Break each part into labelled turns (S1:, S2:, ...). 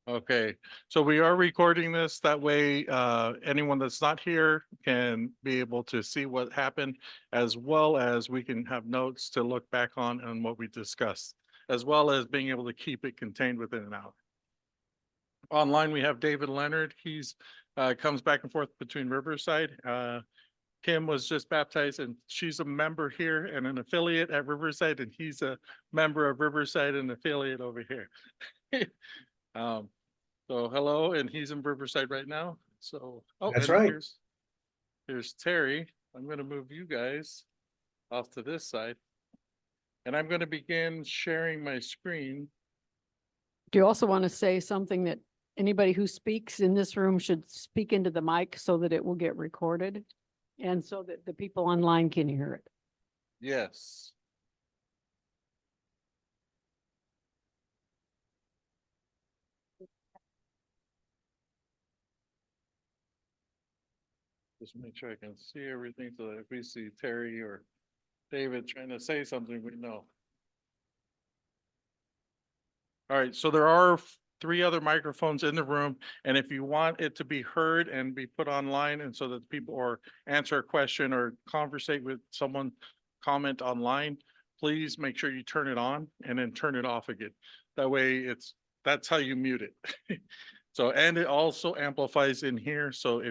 S1: Okay, so we are recording this. That way, anyone that's not here can be able to see what happened, as well as we can have notes to look back on what we discussed, as well as being able to keep it contained within an hour. Online, we have David Leonard. He's comes back and forth between Riverside. Kim was just baptized, and she's a member here and an affiliate at Riverside, and he's a member of Riverside and affiliate over here. um, So hello, and he's in Riverside right now. So, oh,
S2: That's
S1: and
S2: right.
S1: here's Terry. I'm going to move you guys off to this side. And I'm going to begin sharing my screen.
S3: Do you also want to say something that anybody who speaks in this room should speak into the mic so that it will get recorded? And so that the people online can hear it.
S1: Yes. Just make sure I can see everything so that if we see Terry or David trying to say something, we know. All right, so there are three other microphones in the room, and if you want it to be heard and be put online and so that people or answer a question or conversate with someone, comment online, please make sure you turn it on and then turn it off again. That way that's how you mute it. So, and it also amplifies in here. So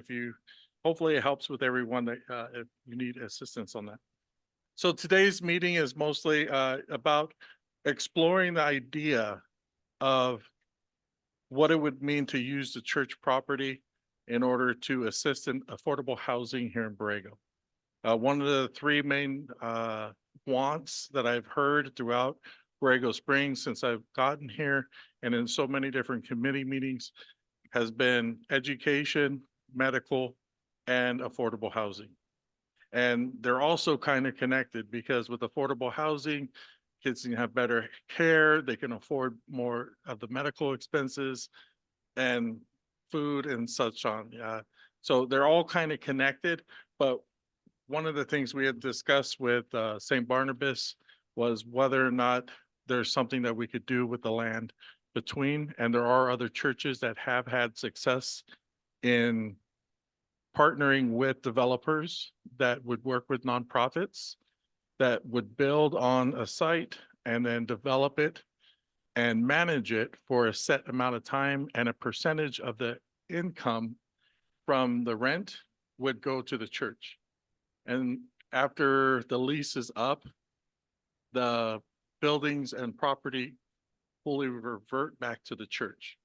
S1: hopefully it helps with everyone that if you need assistance on that. So today's meeting is mostly about exploring the idea of what it would mean to use the church property in order to assist in affordable housing here in Borrego. One of the three main wants that I've heard throughout Borrego Springs since I've gotten here and in so many different committee meetings has been education, medical, and affordable housing. And they're also kind of connected because with affordable housing, kids can have better care, they can afford more of the medical expenses and food and such on. So they're all kind of connected, but one of the things we had discussed with St. Barnabas was whether or not there's something that we could do with the land between, and there are other churches that have had success in partnering with developers that would work with nonprofits that would build on a site and then develop it and manage it for a set amount of time, and a percentage of the income from the rent would go to the church. And after the lease is up, the buildings and property fully revert back to the church.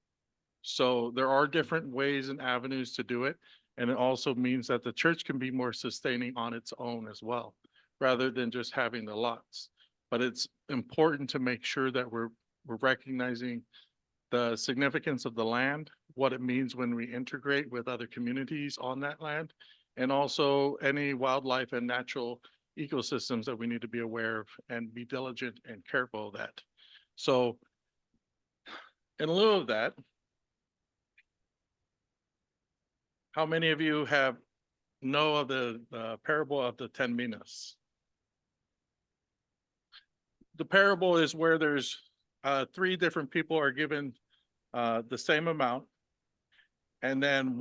S1: So there are different ways and avenues to do it. And it also means that the church can be more sustaining on its own as well, rather than just having the lots. But it's important to make sure that we're recognizing the significance of the land, what it means when we integrate with other communities on that land, and also any wildlife and natural ecosystems that we need to be aware of and be diligent and careful of that. So in lieu of that, how many of you know of the parable of the 10 minas? The parable is where there's three different people are given the same amount, and then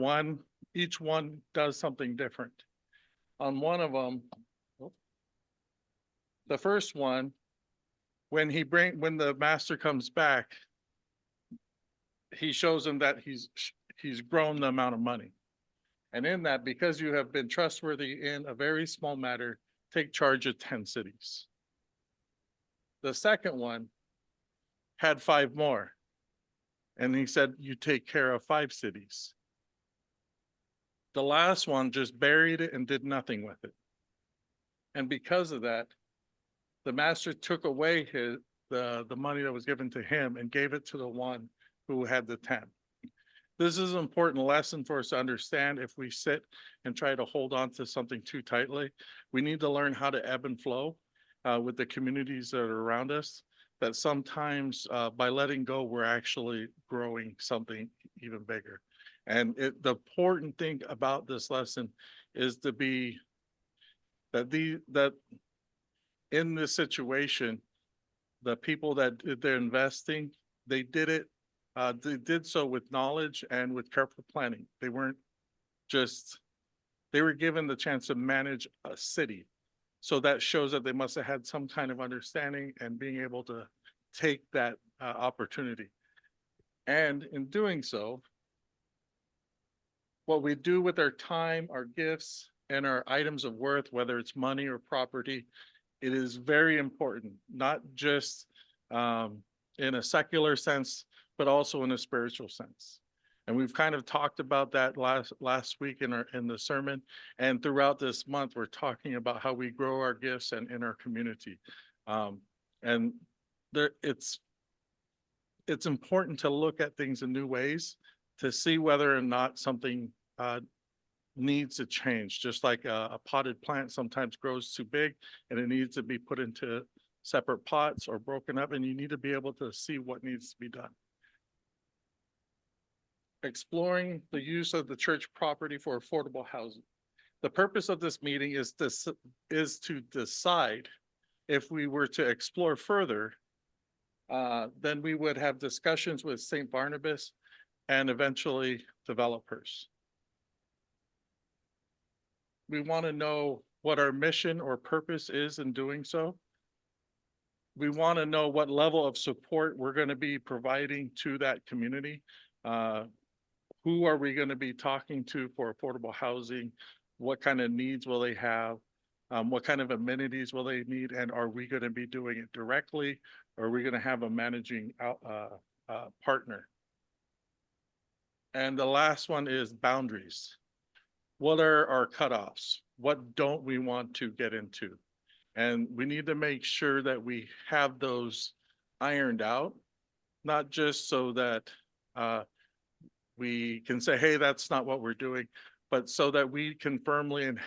S1: each one does something different. On one of them, the first one, when the master comes back, he shows him that he's grown the amount of money. And in that, because you have been trustworthy in a very small matter, take charge of 10 cities. The second one had 5 more. And he said, you take care of 5 cities. The last one just buried it and did nothing with it. And because of that, the master took away the money that was given to him and gave it to the one who had the 10. This is an important lesson for us to understand. If we sit and try to hold on to something too tightly, we need to learn how to ebb and flow with the communities that are around us, that sometimes by letting go, we're actually growing something even bigger. And the important thing about this lesson is to be that in this situation, the people that did their investing, they did it they did so with knowledge and with careful planning. They weren't just, they were given the chance to manage a city. So that shows that they must have had some kind of understanding and being able to take that opportunity. And in doing so, what we do with our time, our gifts, and our items of worth, whether it's money or property, it is very important, not just in a secular sense, but also in a spiritual sense. And we've kind of talked about that last week in the sermon, and throughout this month, we're talking about how we grow our gifts and in our community. And there, it's important to look at things in new ways to see whether or not something needs to change. Just like a potted plant sometimes grows too big and it needs to be put into separate pots or broken up, and you need to be able to see what needs to be done. Exploring the use of the church property for affordable housing. The purpose of this meeting is to decide if we were to explore further, then we would have discussions with St. Barnabas and eventually developers. We want to know what our mission or purpose is in doing so. We want to know what level of support we're going to be providing to that community. Who are we going to be talking to for affordable housing? What kind of needs will they have? What kind of amenities will they need? And are we going to be doing it directly? Or are we going to have a managing partner? And the last one is boundaries. What are our cutoffs? What don't we want to get into? And we need to make sure that we have those ironed out, not just so that we can say, hey, that's not what we're doing, but so that we can firmly and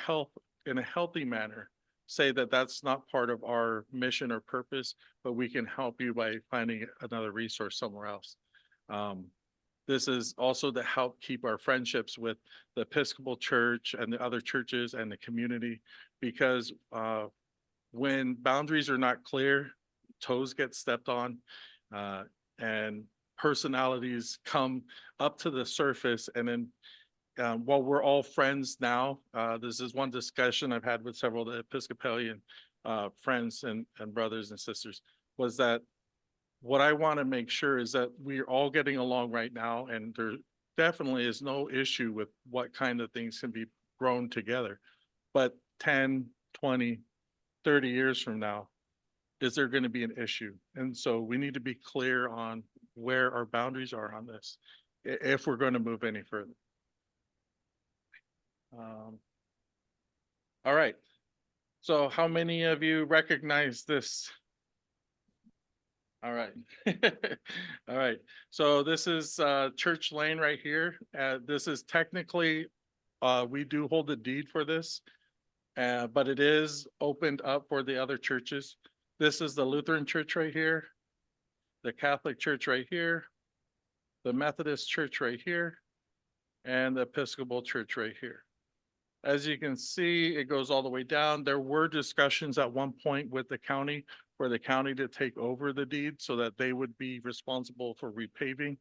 S1: in a healthy manner say that that's not part of our mission or purpose, but we can help you by finding another resource somewhere else. This is also to help keep our friendships with the Episcopal Church and the other churches and the community, because when boundaries are not clear, toes get stepped on, and personalities come up to the surface. And then while we're all friends now, this is one discussion I've had with several of the Episcopalian friends and brothers and sisters, was that what I want to make sure is that we're all getting along right now, and there definitely is no issue with what kind of things can be grown together. But 10, 20, 30 years from now, is there going to be an issue? And so we need to be clear on where our boundaries are on this, if we're going to move any further. All right. So how many of you recognize this? All right. All right. So this is Church Lane right here. This is technically, we do hold a deed for this, but it is opened up for the other churches. This is the Lutheran Church right here, the Catholic Church right here, the Methodist Church right here, and the Episcopal Church right here. As you can see, it goes all the way down. There were discussions at one point with the county for the county to take over the deed so that they would be responsible for repaving,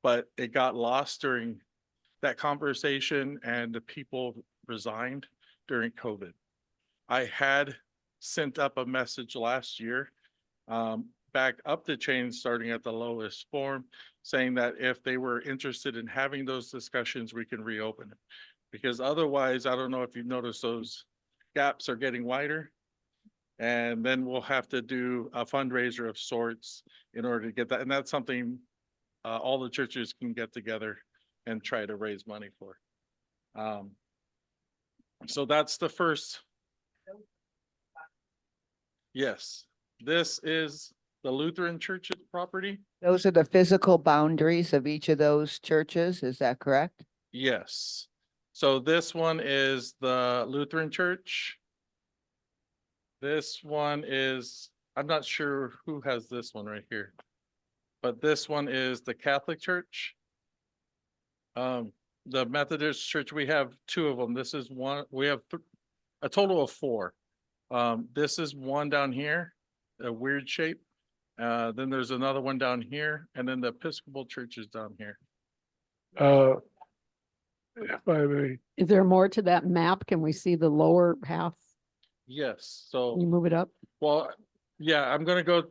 S1: but it got lost during that conversation and the people resigned during COVID. I had sent up a message last year, back up the chain, starting at the lowest form, saying that if they were interested in having those discussions, we can reopen it. Because otherwise, I don't know if you've noticed, those gaps are getting wider. And then we'll have to do a fundraiser of sorts in order to get that. And that's something all the churches can get together and try to raise money for. So that's the first. Yes, this is the Lutheran Church's property.
S2: Those are the physical boundaries of each of those churches, is that correct?
S1: Yes. So this one is the Lutheran Church. This one is, I'm not sure who has this one right here, but this one is the Catholic Church. The Methodist Church, we have two of them. This is one, we have a total of four. This is one down here, a weird shape. Then there's another one down here, and then the Episcopal church is down here.
S4: If I may,
S3: Is there more to that map? Can we see the lower half?
S1: Yes,
S3: Can you
S1: so,
S3: move it up?
S1: well, yeah, I'm gonna go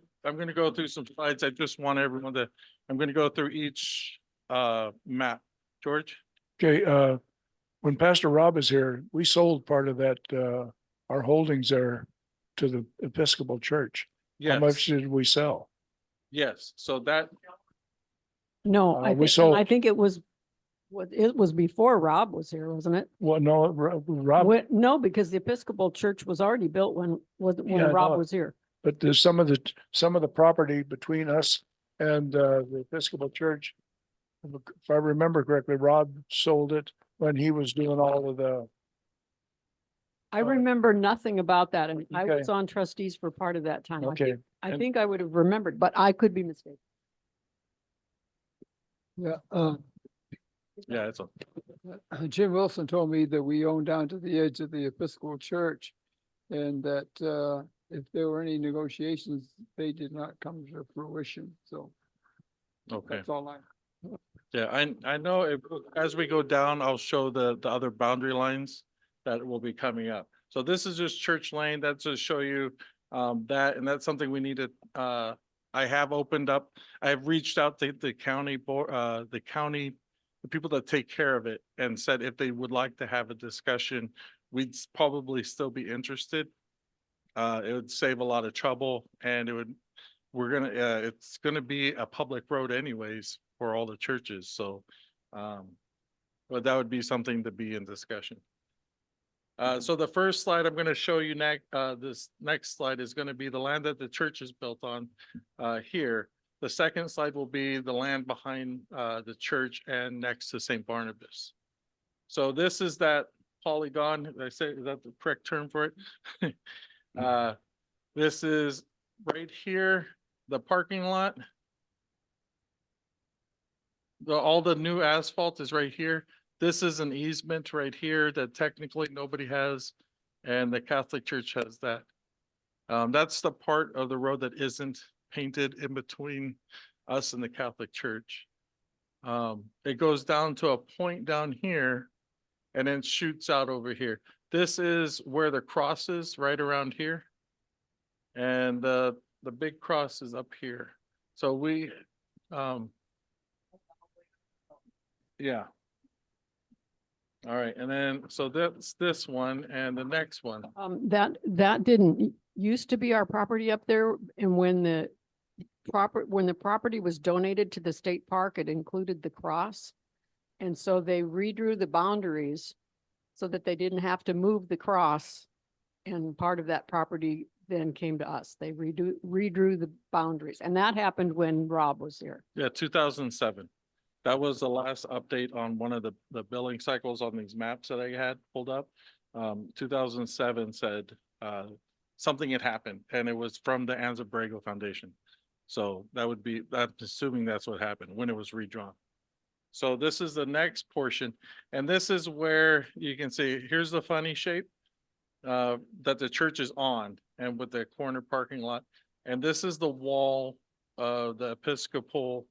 S1: through some slides. I just want everyone to, I'm gonna go through each map. George?
S4: okay, when Pastor Rob is here, we sold part of that, our holdings there to the Episcopal Church. How much
S1: Yes,
S4: did we sell?
S1: yes, so that,
S3: No,
S4: we
S3: I think,
S4: sold-
S3: I think it was, it was before Rob was here, wasn't it?
S4: Well, no, Rob,
S3: No, because the Episcopal church was already built when
S4: Yeah, I
S3: Rob
S4: know.
S3: was here.
S4: but there's some of the property between us and, the Episcopal Church. If I remember correctly, Rob sold it when he was doing all of the,
S3: I remember nothing about that, and I
S4: Okay.
S3: was on trustees for part of that time.
S4: okay.
S3: I think I would have remembered, but I could be mistaken.
S5: Yeah,
S1: yeah, it's,
S5: Jim Wilson told me that we own down to the edge of the Episcopal Church. And that, if there were any negotiations, they did not come to fruition, so
S1: okay.
S5: that's all I.
S1: Yeah, I know if, as we go down, I'll show the other boundary lines that will be coming up. So this is just Church Lane. That's to show you that, and that's something we need to, I have opened up. I have reached out to the county board, the people that take care of it, and said if they would like to have a discussion, we'd probably still be interested. It would save a lot of trouble, and it would, it's gonna be a public road anyways for all the churches, so, but that would be something to be in discussion. So the first slide I'm gonna show you next, this next slide is gonna be the land that the church is built on, here. The second slide will be the land behind, the church and next to St. Barnabas. So this is that polygon, did I say, is that the correct term for it? This is right here, the parking lot. All the new asphalt is right here. This is an easement right here that technically nobody has, and the Catholic Church has that. That's the part of the road that isn't painted in between us and the Catholic Church. It goes down to a point down here and then shoots out over here. This is where the cross is, right around here. And the big cross is up here. So we, yeah. All right, and then, so that's this one and the next one.
S3: That didn't used to be our property up there, and when the property was donated to the state park, it included the cross. And so they redrew the boundaries so that they didn't have to move the cross, and part of that property then came to us. They redrew the boundaries, and that happened when Rob was here.
S1: Yeah, 2007. That was the last update on one of the billing cycles on these maps that I had pulled up. 2007 said something had happened, and it was from the Borrego Foundation. So that would be, I'm assuming that's what happened when it was redrawn. So this is the next portion, and this is where you can see, here's the funny shape that the church is on, and with the corner parking lot. And this is the wall of the Episcopal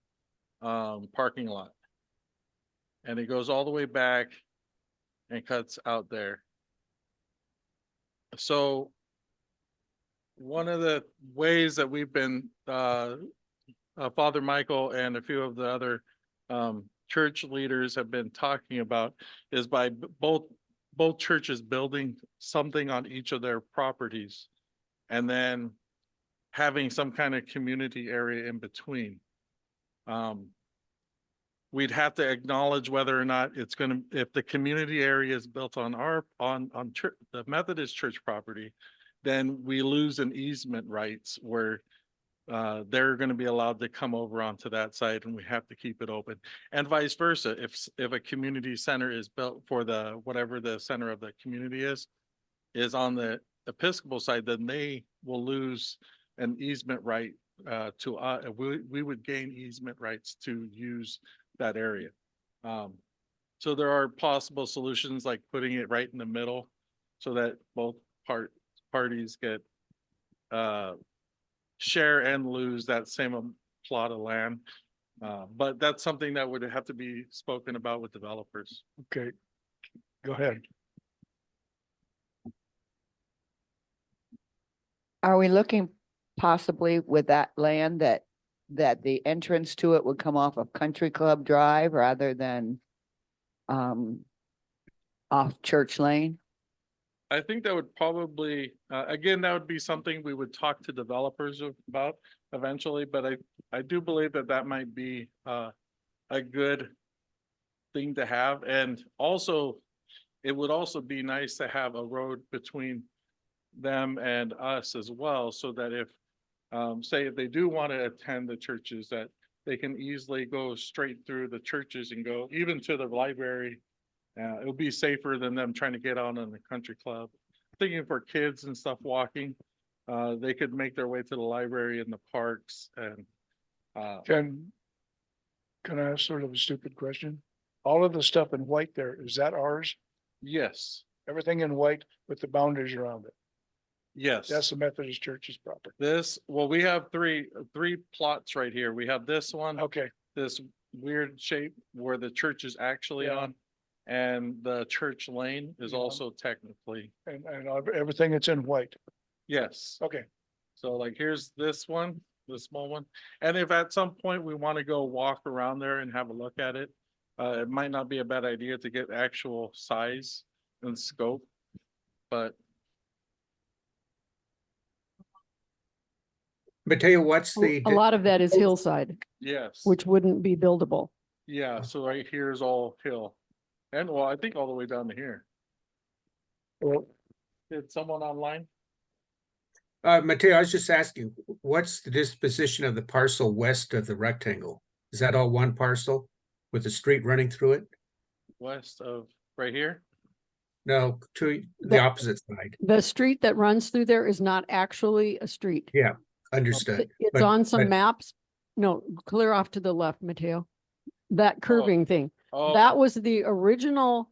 S1: parking lot. And it goes all the way back and cuts out there. So one of the ways that we've been, Father Michael and a few of the other church leaders have been talking about is by both churches building something on each of their properties and then having some kind of community area in between. We'd have to acknowledge whether or not it's gonna, if the community area is built on our, on the Methodist church property, then we lose an easement rights where they're gonna be allowed to come over onto that site, and we have to keep it open. And vice versa, if a community center is built for the, whatever the center of the community is on the Episcopal side, then they will lose an easement right to, we would gain easement rights to use that area. So there are possible solutions like putting it right in the middle so that both parties get share and lose that same plot of land. But that's something that would have to be spoken about with developers.
S4: Okay, go ahead.
S2: Are we looking possibly with that land that the entrance to it would come off of Country Club Drive rather than off Church Lane?
S1: I think that would probably, again, that would be something we would talk to developers about eventually, but I do believe that that might be a good thing to have. And also, it would also be nice to have a road between them and us as well, so that if, say, if they do want to attend the churches, that they can easily go straight through the churches and go even to the library. It'll be safer than them trying to get out on the country club. Thinking for kids and stuff walking, they could make their way to the library and the parks and,
S4: Can I ask sort of a stupid question? All of the stuff in white there, is that ours?
S1: yes,
S4: Everything in white with the boundaries around it?
S1: yes.
S4: That's the Methodist Church's property.
S1: This, well, we have three plots right here. We have this one,
S4: Okay,
S1: this weird shape where the church is actually
S4: Yeah.
S1: on. And the church lane is
S4: Yeah.
S1: also technically,
S4: and everything that's in white.
S1: yes.
S4: Okay,
S1: So like, here's this one, the small one. And if at some point we want to go walk around there and have a look at it, it might not be a bad idea to get actual size and scope. But
S6: Mateo, what's the,
S3: A lot of that is hillside,
S1: yes,
S3: which wouldn't be buildable.
S1: yeah, so right here is all hill. And well, I think all the way down to here.
S4: well,
S1: Did someone online?
S6: Mateo, I was just asking, what's the disposition of the parcel west of the rectangle? Is that all one parcel with a street running through it?
S1: West of, right here?
S6: No, to the
S3: The-
S6: opposite side.
S3: The street that runs through there is not actually a street.
S6: Understood.
S3: It's
S6: But-
S3: on some
S6: but-
S3: maps. No, clear off to the left, Mateo. That curving thing.
S1: Oh,
S3: That was the original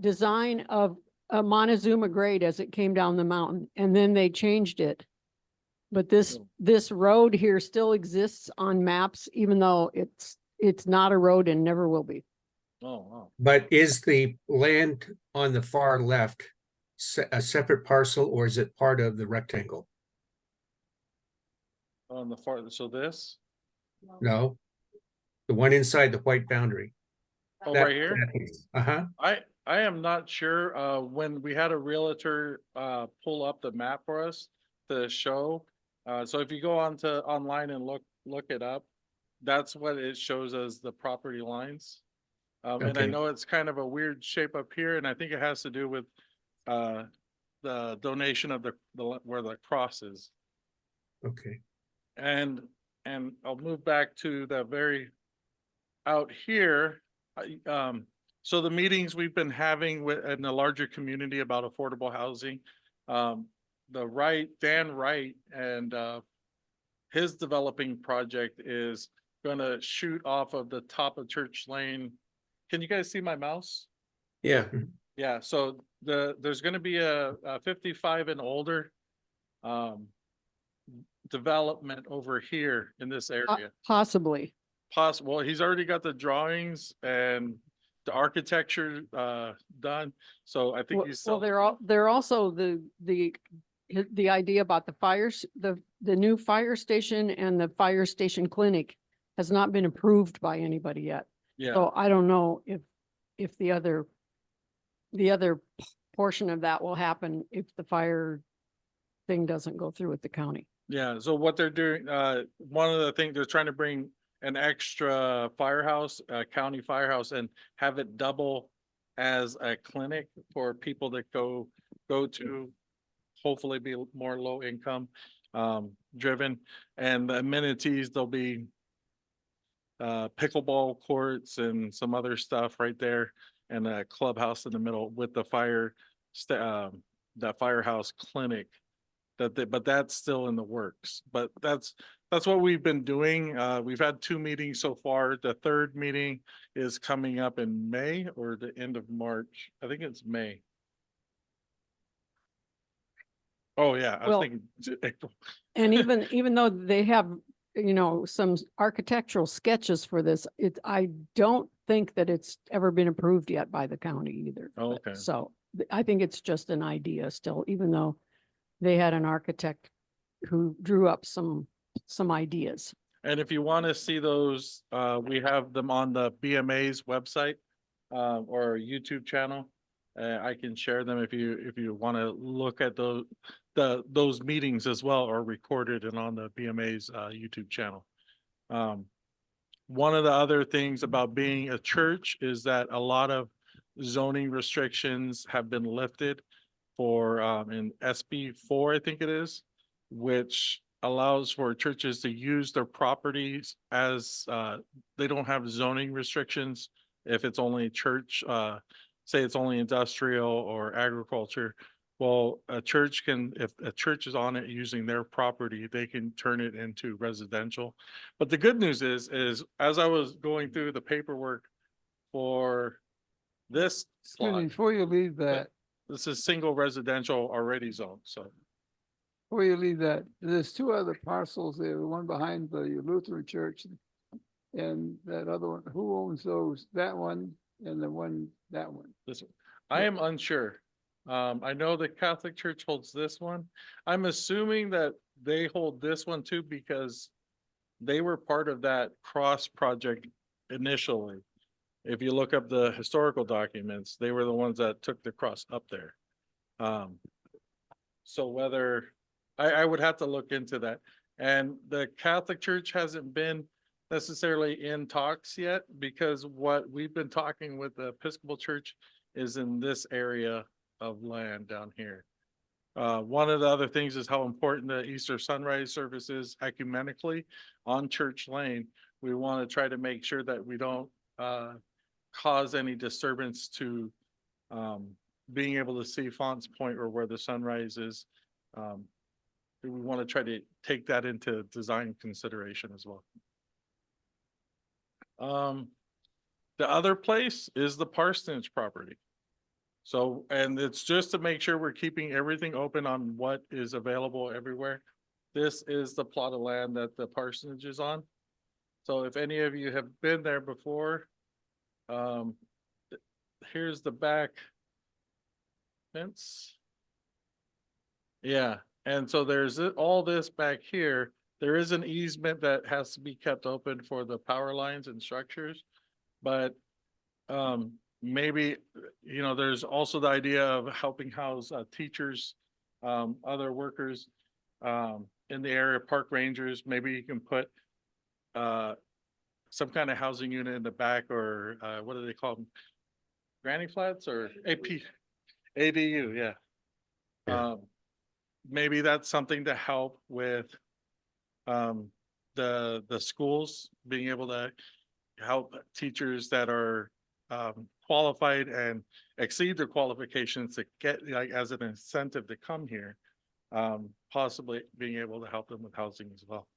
S3: design of a Montezuma grade as it came down the mountain, and then they changed it. But
S1: Oh.
S3: this road here still exists on maps, even though it's not a road and never will be.
S1: wow.
S6: But is the land on the far left a separate parcel or is it part of the rectangle?
S1: On the far, so this,
S6: No? The one inside the white boundary?
S1: oh, right here?
S6: Uh-huh.
S1: I am not sure, when we had a realtor, pull up the map for us to show. So if you go online and look it up, that's what it shows as the property lines. And I
S6: Okay.
S1: know it's kind of a weird shape up here, and I think it has to do with, the donation of where the cross is.
S6: Okay.
S1: And I'll move back to the very out here. So the meetings we've been having in the larger community about affordable housing, Dan Wright and his developing project is gonna shoot off of the top of Church Lane. Can you guys see my mouse?
S6: Yeah.
S1: Yeah, so there's gonna be a 55 and older development over here in this area.
S3: Possibly.
S1: Possible, he's already got the drawings and the architecture done, so I think
S3: Well,
S1: he's.
S3: they're also the idea about the fires, the new fire station and the fire station clinic has not been approved by anybody yet.
S1: Yeah,
S3: So I don't know if the other portion of that will happen if the fire thing doesn't go through with the county.
S1: yeah, so what they're doing, one of the things, they're trying to bring an extra firehouse, county firehouse, and have it double as a clinic for people that go to, hopefully be more low income driven, and the amenities, there'll be pickleball courts and some other stuff right there, and a clubhouse in the middle with the that firehouse clinic. But that's still in the works, but that's what we've been doing. We've had 2 meetings so far. The 3rd meeting is coming up in May or the end of March. I think it's May. Oh, yeah, I was
S3: Well-
S1: thinking April.
S3: And even though they have, some architectural sketches for this, I don't think that it's ever been approved yet by the county either.
S1: Oh,
S3: But-
S1: okay.
S3: So I think it's just an idea still, even though they had an architect who drew up some ideas.
S1: And if you want to see those, we have them on the BMA's website, or YouTube channel. I can share them if you want to look at those meetings as well, or recorded and on the BMA's, YouTube channel. One of the other things about being a church is that a lot of zoning restrictions have been lifted for, in SB4, I think it is, which allows for churches to use their properties as, they don't have zoning restrictions if it's only church, say it's only industrial or agriculture. Well, a church can, if a church is on it using their property, they can turn it into residential. But the good news is as I was going through the paperwork for this
S5: Excuse me,
S1: slot,
S5: before you leave that,
S1: this is single residential already zoned, so.
S5: before you leave that, there's two other parcels there, the one behind the Lutheran church and that other one. Who owns those? That one and the one, that one.
S1: This, I am unsure. I know the Catholic Church holds this one. I'm assuming that they hold this one too because they were part of that cross project initially. If you look up the historical documents, they were the ones that took the cross up there. So whether, I would have to look into that. And the Catholic Church hasn't been necessarily in talks yet because what we've been talking with the Episcopal Church is in this area of land down here. One of the other things is how important the Easter sunrise service is ecumenically on Church Lane. We want to try to make sure that we don't cause any disturbance to being able to see Font's Point or where the sunrise is. We want to try to take that into design consideration as well. The other place is the parsonage property. So, and it's just to make sure we're keeping everything open on what is available everywhere. This is the plot of land that the parsonage is on. So if any of you have been there before, here's the back fence. Yeah, and so there's all this back here. There is an easement that has to be kept open for the power lines and structures, but maybe, there's also the idea of helping house teachers, other workers in the area, park rangers. Maybe you can put some kind of housing unit in the back, or what do they call them? Granny flats or ADU, yeah. Maybe that's something to help with the schools being able to help teachers that are qualified and exceed their qualifications to get, like, as an incentive to come here, possibly being able to help them with housing as well.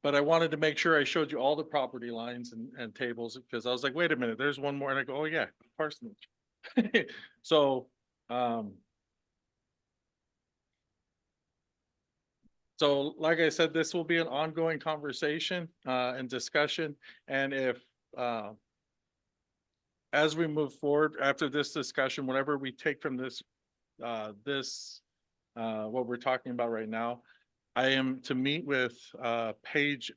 S1: But I wanted to make sure I showed you all the property lines and tables, because I was like, wait a minute, there's one more, and I go, oh yeah, parsonage. So, so like I said, this will be an ongoing conversation and discussion. And if as we move forward after this discussion, whatever we take from this, what we're talking about right now, I am to meet with Paige,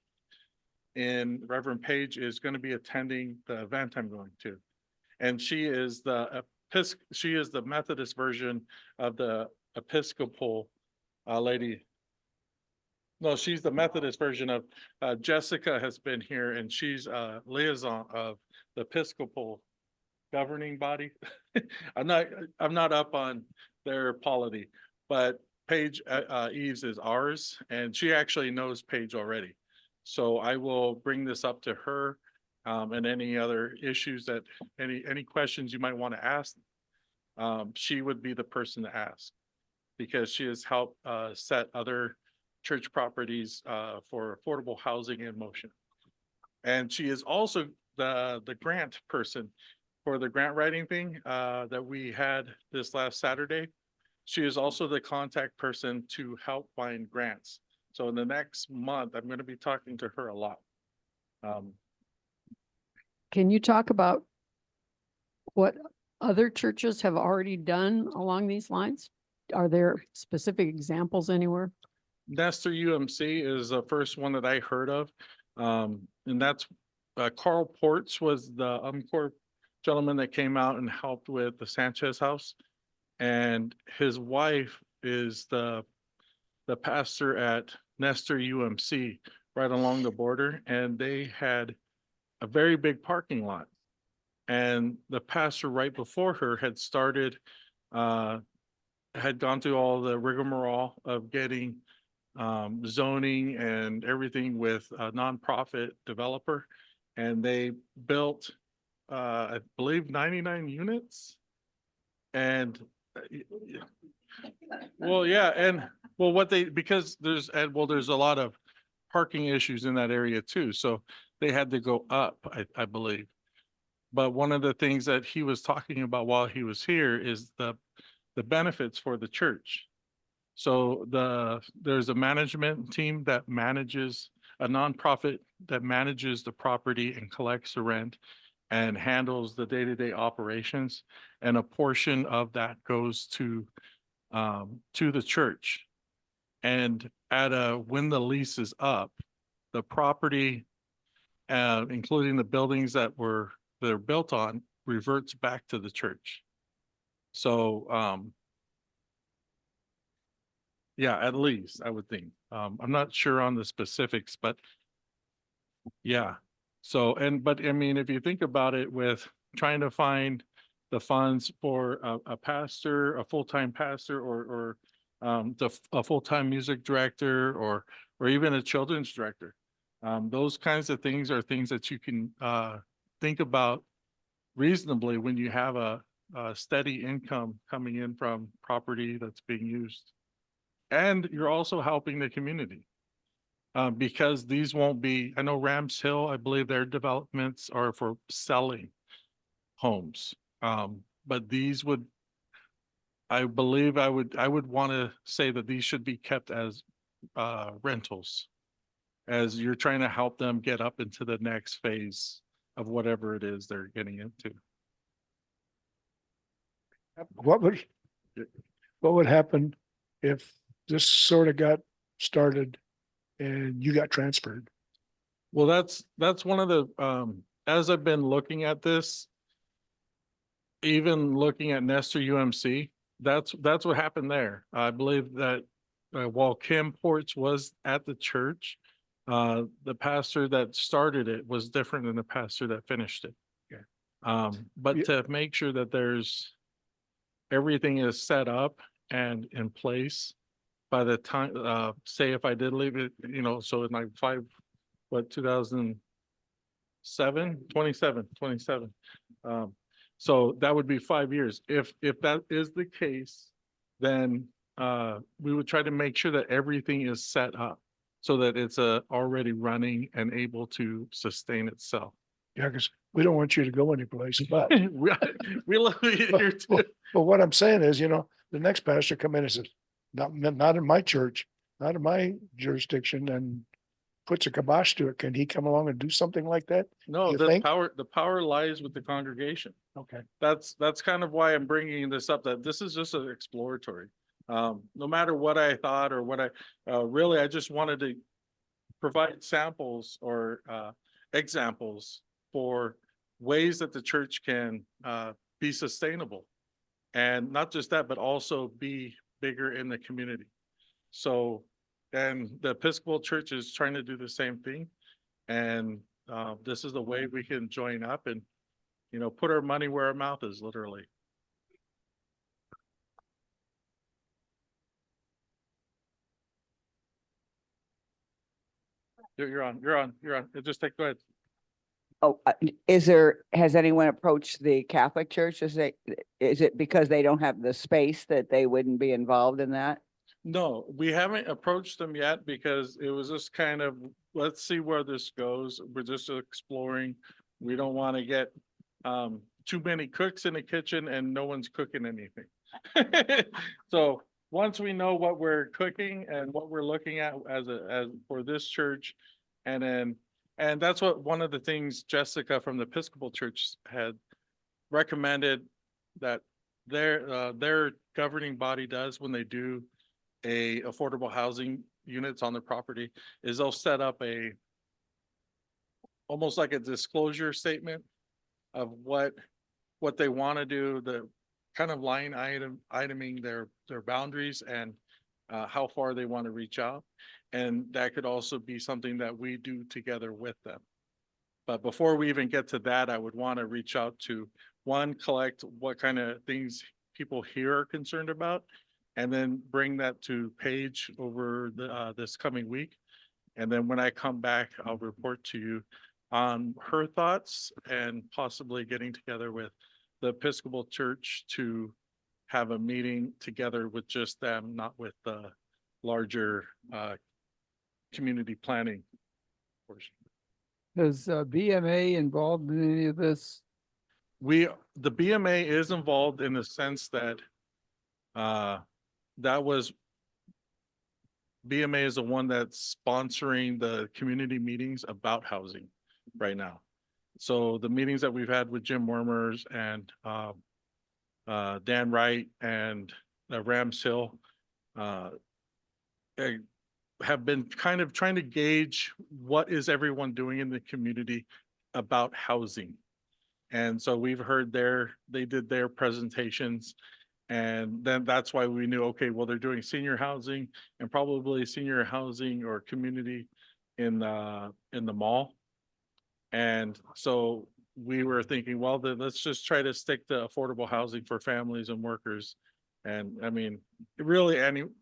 S1: and Reverend Paige is going to be attending the event I'm going to. And she is the Methodist version of the Episcopal lady. No, she's the Methodist version of Jessica has been here, and she's a liaison of the Episcopal governing body. I'm not up on their polity, but Paige Eves is ours, and she actually knows Paige already. So I will bring this up to her, and any other issues that any questions you might want to ask. She would be the person to ask, because she has helped set other church properties for affordable housing in motion. And she is also the grant person for the grant writing thing that we had this last Saturday. she is also the contact person to help find grants. So in the next month, I'm going to be talking to her a lot.
S3: Can you talk about what other churches have already done along these lines? Are there specific examples anywhere?
S1: Nestor UMC is the first one that I heard of. And that's Carl Ports was the Corps gentleman that came out and helped with the Sanchez house. And his wife is the pastor at Nestor UMC right along the border. And they had a very big parking lot. And the pastor right before her had started, had gone through all the rigmarole of getting zoning and everything with a nonprofit developer. And they built, I believe 99 units. And well, yeah, and well, because there's a lot of parking issues in that area too. So they had to go up, I believe. But one of the things that he was talking about while he was here is the benefits for the church. So there's a management team that manages, a nonprofit that manages the property and collects the rent and handles the day-to-day operations. And a portion of that goes to the church. And when the lease is up, the property, including the buildings that they're built on, reverts back to the church. So, yeah, at least I would think. I'm not sure on the specifics, but yeah. So, but I mean, if you think about it, with trying to find the funds for a pastor, a full-time pastor, or a full-time music director, or even a children's director, those kinds of things are things that you can think about reasonably when you have a steady income coming in from property that's being used. And you're also helping the community. Because these won't be, I know Rams Hill, I believe their developments are for selling homes. But these would, I believe I would want to say that these should be kept as rentals, as you're trying to help them get up into the next phase of whatever it is they're getting into.
S4: What would happen if this sort of got started and you got transferred?
S1: Well, that's one of the, as I've been looking at this, even looking at Nestor UMC, that's what happened there. I believe that while Kim Ports was at the church, the pastor that started it was different than the pastor that finished it.
S4: Yeah.
S1: But to make sure that everything is set up and in place by the time, say if I did leave it, so in like 27. So that would be 5 years. If that is the case, then we would try to make sure that everything is set up so that it's already running and able to sustain itself.
S4: Yeah, because we don't want you to go anyplace, but,
S1: We love you here too.
S4: but what I'm saying is, the next pastor come in and says, not in my church, not in my jurisdiction, and puts a kibosh to it. Can he come along and do something like that?
S1: No,
S4: You
S1: the
S4: think?
S1: power lies with the congregation.
S4: Okay.
S1: That's kind of why I'm bringing this up, that this is just an exploratory. No matter what I thought or what I just wanted to provide samples or examples for ways that the church can be sustainable. And not just that, but also be bigger in the community. So, and the Episcopal Church is trying to do the same thing. And this is the way we can join up and, put our money where our mouth is, literally. You're on. Just go ahead.
S2: Oh, has anyone approached the Catholic Church? Is it because they don't have the space that they wouldn't be involved in that?
S1: No, we haven't approached them yet because it was just kind of, let's see where this goes. We're just exploring. We don't want to get too many cooks in the kitchen and no one's cooking anything. So once we know what we're cooking and what we're looking at as for this church, and that's what one of the things Jessica from the Episcopal Church had recommended that their governing body does when they do a affordable housing units on their property is they'll set up almost like a disclosure statement of what they want to do, the kind of iteming their boundaries and how far they want to reach out. And that could also be something that we do together with them. But before we even get to that, I would want to reach out to collect what kind of things people here are concerned about, and then bring that to Paige over this coming week. And then when I come back, I'll report to you on her thoughts and possibly getting together with the Episcopal Church to have a meeting together with just them, not with the larger community planning portion.
S5: Is BMA involved in any of this?
S1: The BMA is involved in the sense that BMA is the one that's sponsoring the community meetings about housing right now. So the meetings that we've had with Jim Wormers and Dan Wright and Rams Hill have been kind of trying to gauge what is everyone doing in the community about housing. And so we've heard they did their presentations, and then that's why we knew, okay, well, they're doing senior housing and probably senior housing or community in the mall. And so we were thinking, well, then let's just try to stick to affordable housing for families and workers. And I mean,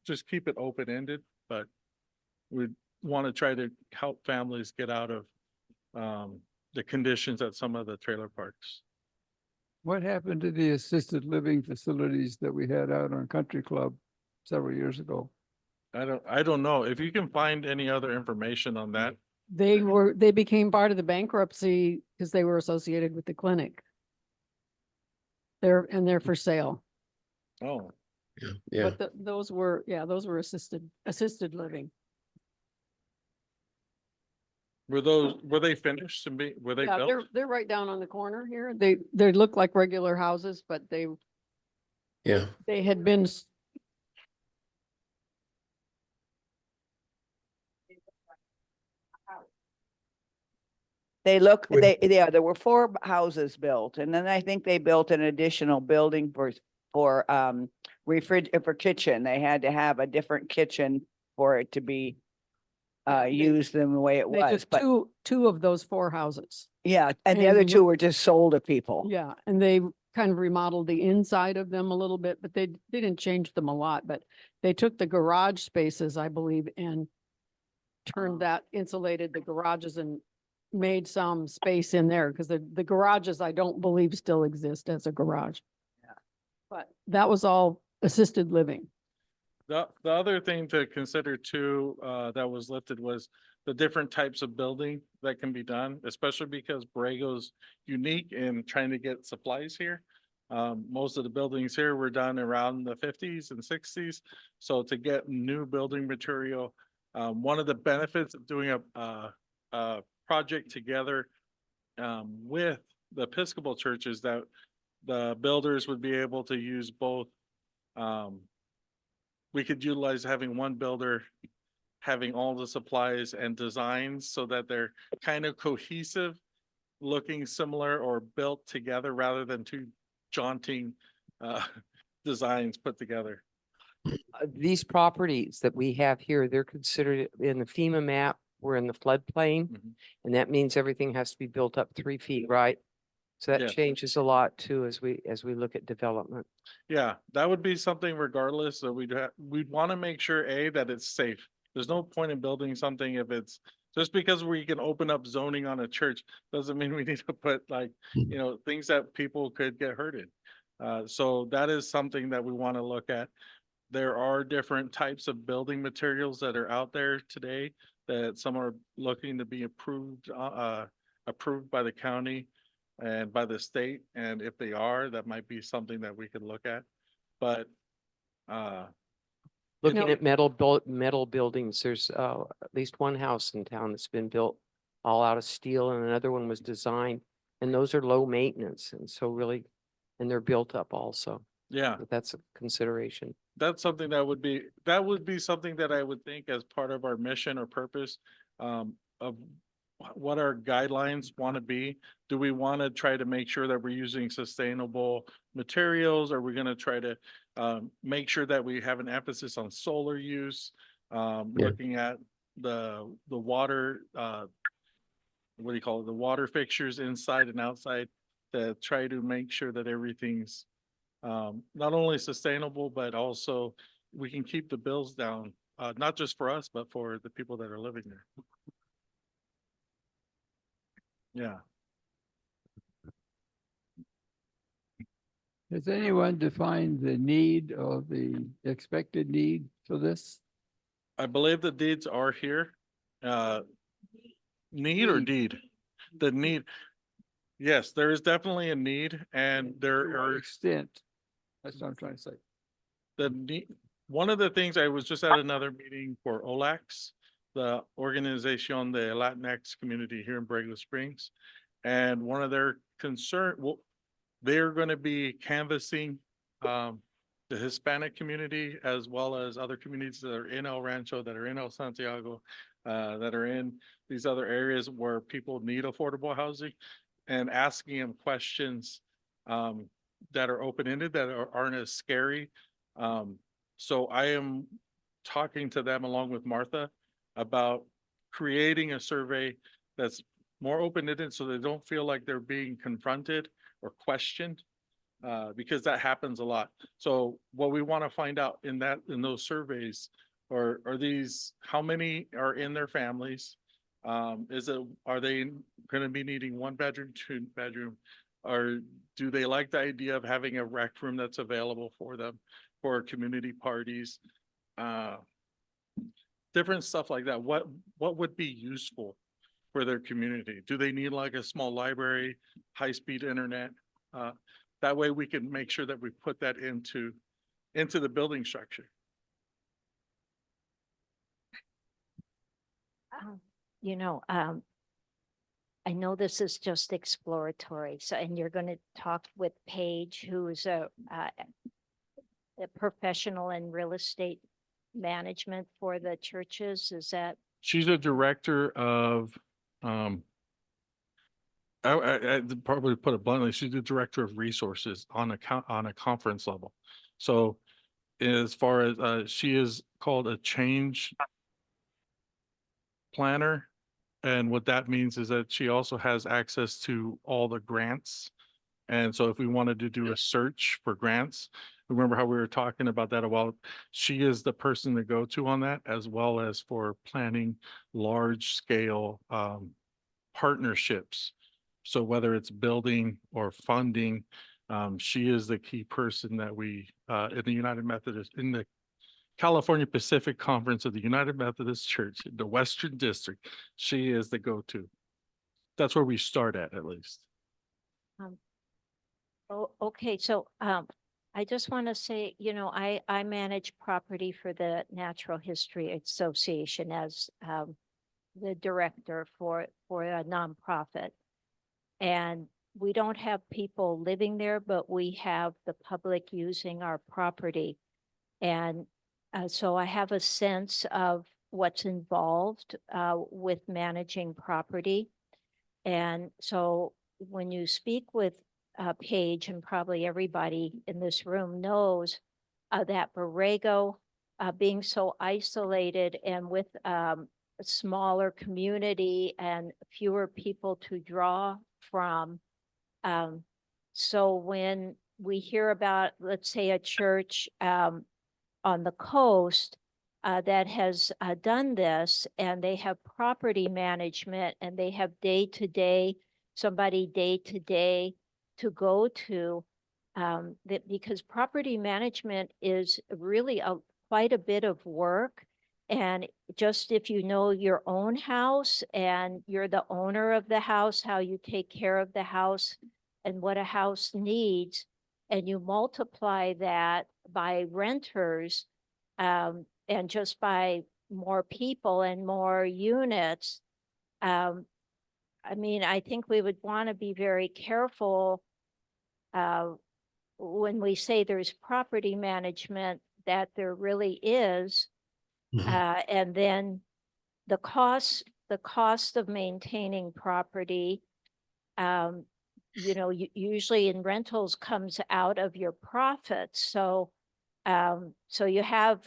S1: just keep it open-ended, but we want to try to help families get out of the conditions at some of the trailer parks.
S5: What happened to the assisted living facilities that we had out on Country Club several years ago?
S1: I don't know if you can find any other information on that.
S3: They became part of the bankruptcy because they were associated with the clinic. They're for sale.
S1: Oh,
S7: Yeah.
S3: But those were assisted living.
S1: were they finished and were they
S3: Yeah,
S1: built?
S3: they're right down on the corner here. They look like regular houses, but
S7: Yeah.
S3: they had been
S6: With-
S2: there were 4 houses built, and then I think they built an additional building for for kitchen. They had to have a different kitchen for it to be used in the way it
S3: They
S2: was,
S3: took
S2: but
S3: two of those 4 houses.
S2: yeah, and the other
S3: and
S2: 2 were just sold to people.
S3: Yeah, and they kind of remodeled the inside of them a little bit, but they didn't change them a lot, but they took the garage spaces, I believe, and turned insulated the garages and made some space in there, because the garages, I don't believe still exist as a garage.
S2: Yeah.
S3: But that was all assisted living.
S1: The other thing to consider too, that was lifted was the different types of building that can be done, especially because Borrego's unique in trying to get supplies here. Most of the buildings here were done around the 50s and 60s. So to get new building material, one of the benefits of doing a project together with the Episcopal Church is that the builders would be able to use both. We could utilize having one builder having all the supplies and designs so that they're kind of cohesive, looking similar or built together rather than 2 jaunting designs put together.
S7: These properties that we have here, they're considered in the FEMA map, we're in the floodplain.
S1: Mhm.
S7: And that means everything has to be built up 3 feet, right? So that
S1: Yes.
S7: changes a lot too, as we look at development.
S1: Yeah, that would be something regardless. So we'd want to make sure that it's safe. There's no point in building something if it's just because we can open up zoning on a church doesn't mean we need to put things that people could get hurt in. So that is something that we want to look at. There are different types of building materials that are out there today that some are looking to be approved by the county and by the state. And if they are, that might be something that we could look at. but, uh,
S7: Looking
S3: No.
S7: at metal buildings, there's at least one house in town that's been built all out of steel and another one was designed. And those are low maintenance and so really, and they're built up also.
S1: yeah.
S7: But that's a consideration.
S1: That's something that would be something that I would think as part of our mission or purpose, of what our guidelines want to be. Do we want to try to make sure that we're using sustainable materials? Are we going to try to, make sure that we have an emphasis on solar use?
S7: Yeah.
S1: Looking at the water, what do you call it? The water fixtures inside and outside to try to make sure that everything's not only sustainable, but also we can keep the bills down, not just for us, but for the people that are living there. Yeah,
S5: Has anyone defined the need or the expected need for this?
S1: I believe the deeds are here. Need or
S5: Need.
S1: deed? The need. Yes, there is definitely a need and
S5: To
S1: there
S5: what
S1: are
S5: extent? That's what I'm trying to say.
S1: the need. One of the things, I was just at another meeting for OLAX, the Organización de Latinx Community here in Borrego Springs. And one of their well, they're going to be canvassing the Hispanic community as well as other communities that are in El Rancho, that are in El Santiago, that are in these other areas where people need affordable housing, and asking them questions that are open-ended, that aren't as scary. So I am talking to them along with Martha about creating a survey that's more open-ended so they don't feel like they're being confronted or questioned, because that happens a lot. So what we want to find out in those surveys are these, how many are in their families? Are they going to be needing 1 bedroom, 2 bedroom? Or do they like the idea of having a rec room that's available for them for community parties? Different stuff like that. What would be useful for their community? Do they need like a small library, high-speed internet? That way we can make sure that we put that into the building structure.
S8: You know, I know this is just exploratory, so, and you're going to talk with Paige, who's a professional in real estate management for the churches. Is that?
S1: She's a director of, I'd probably put it bluntly, she's the director of resources on a conference level. So as far as, she is called a change planner. And what that means is that she also has access to all the grants. And so if we wanted to do a search for grants, remember how we were talking about that a while, she is the person to go to on that, as well as for planning large scale partnerships. So whether it's building or funding, she is the key person that we, in the United Methodist, in the California Pacific Conference of the United Methodist Church, the Western District, she is the go-to. That's where we start at least.
S8: Oh, okay. So, I just want to say, you know, I manage property for the Natural History Association as, the director for a nonprofit. And we don't have people living there, but we have the public using our property. And so I have a sense of what's involved with managing property. And so when you speak with Paige, and probably everybody in this room knows that Borrego, being so isolated and with a smaller community and fewer people to draw from. So when we hear about, let's say, a church on the coast that has done this, and they have property management, and they have somebody day-to-day to go to, because property management is really quite a bit of work. And just if you know your own house and you're the owner of the house, how you take care of the house and what a house needs, and you multiply that by renters, and just by more people and more units, I mean, I think we would want to be very careful when we say there's property management, that there really is. And then the cost of maintaining property, usually in rentals comes out of your profits. So, so you have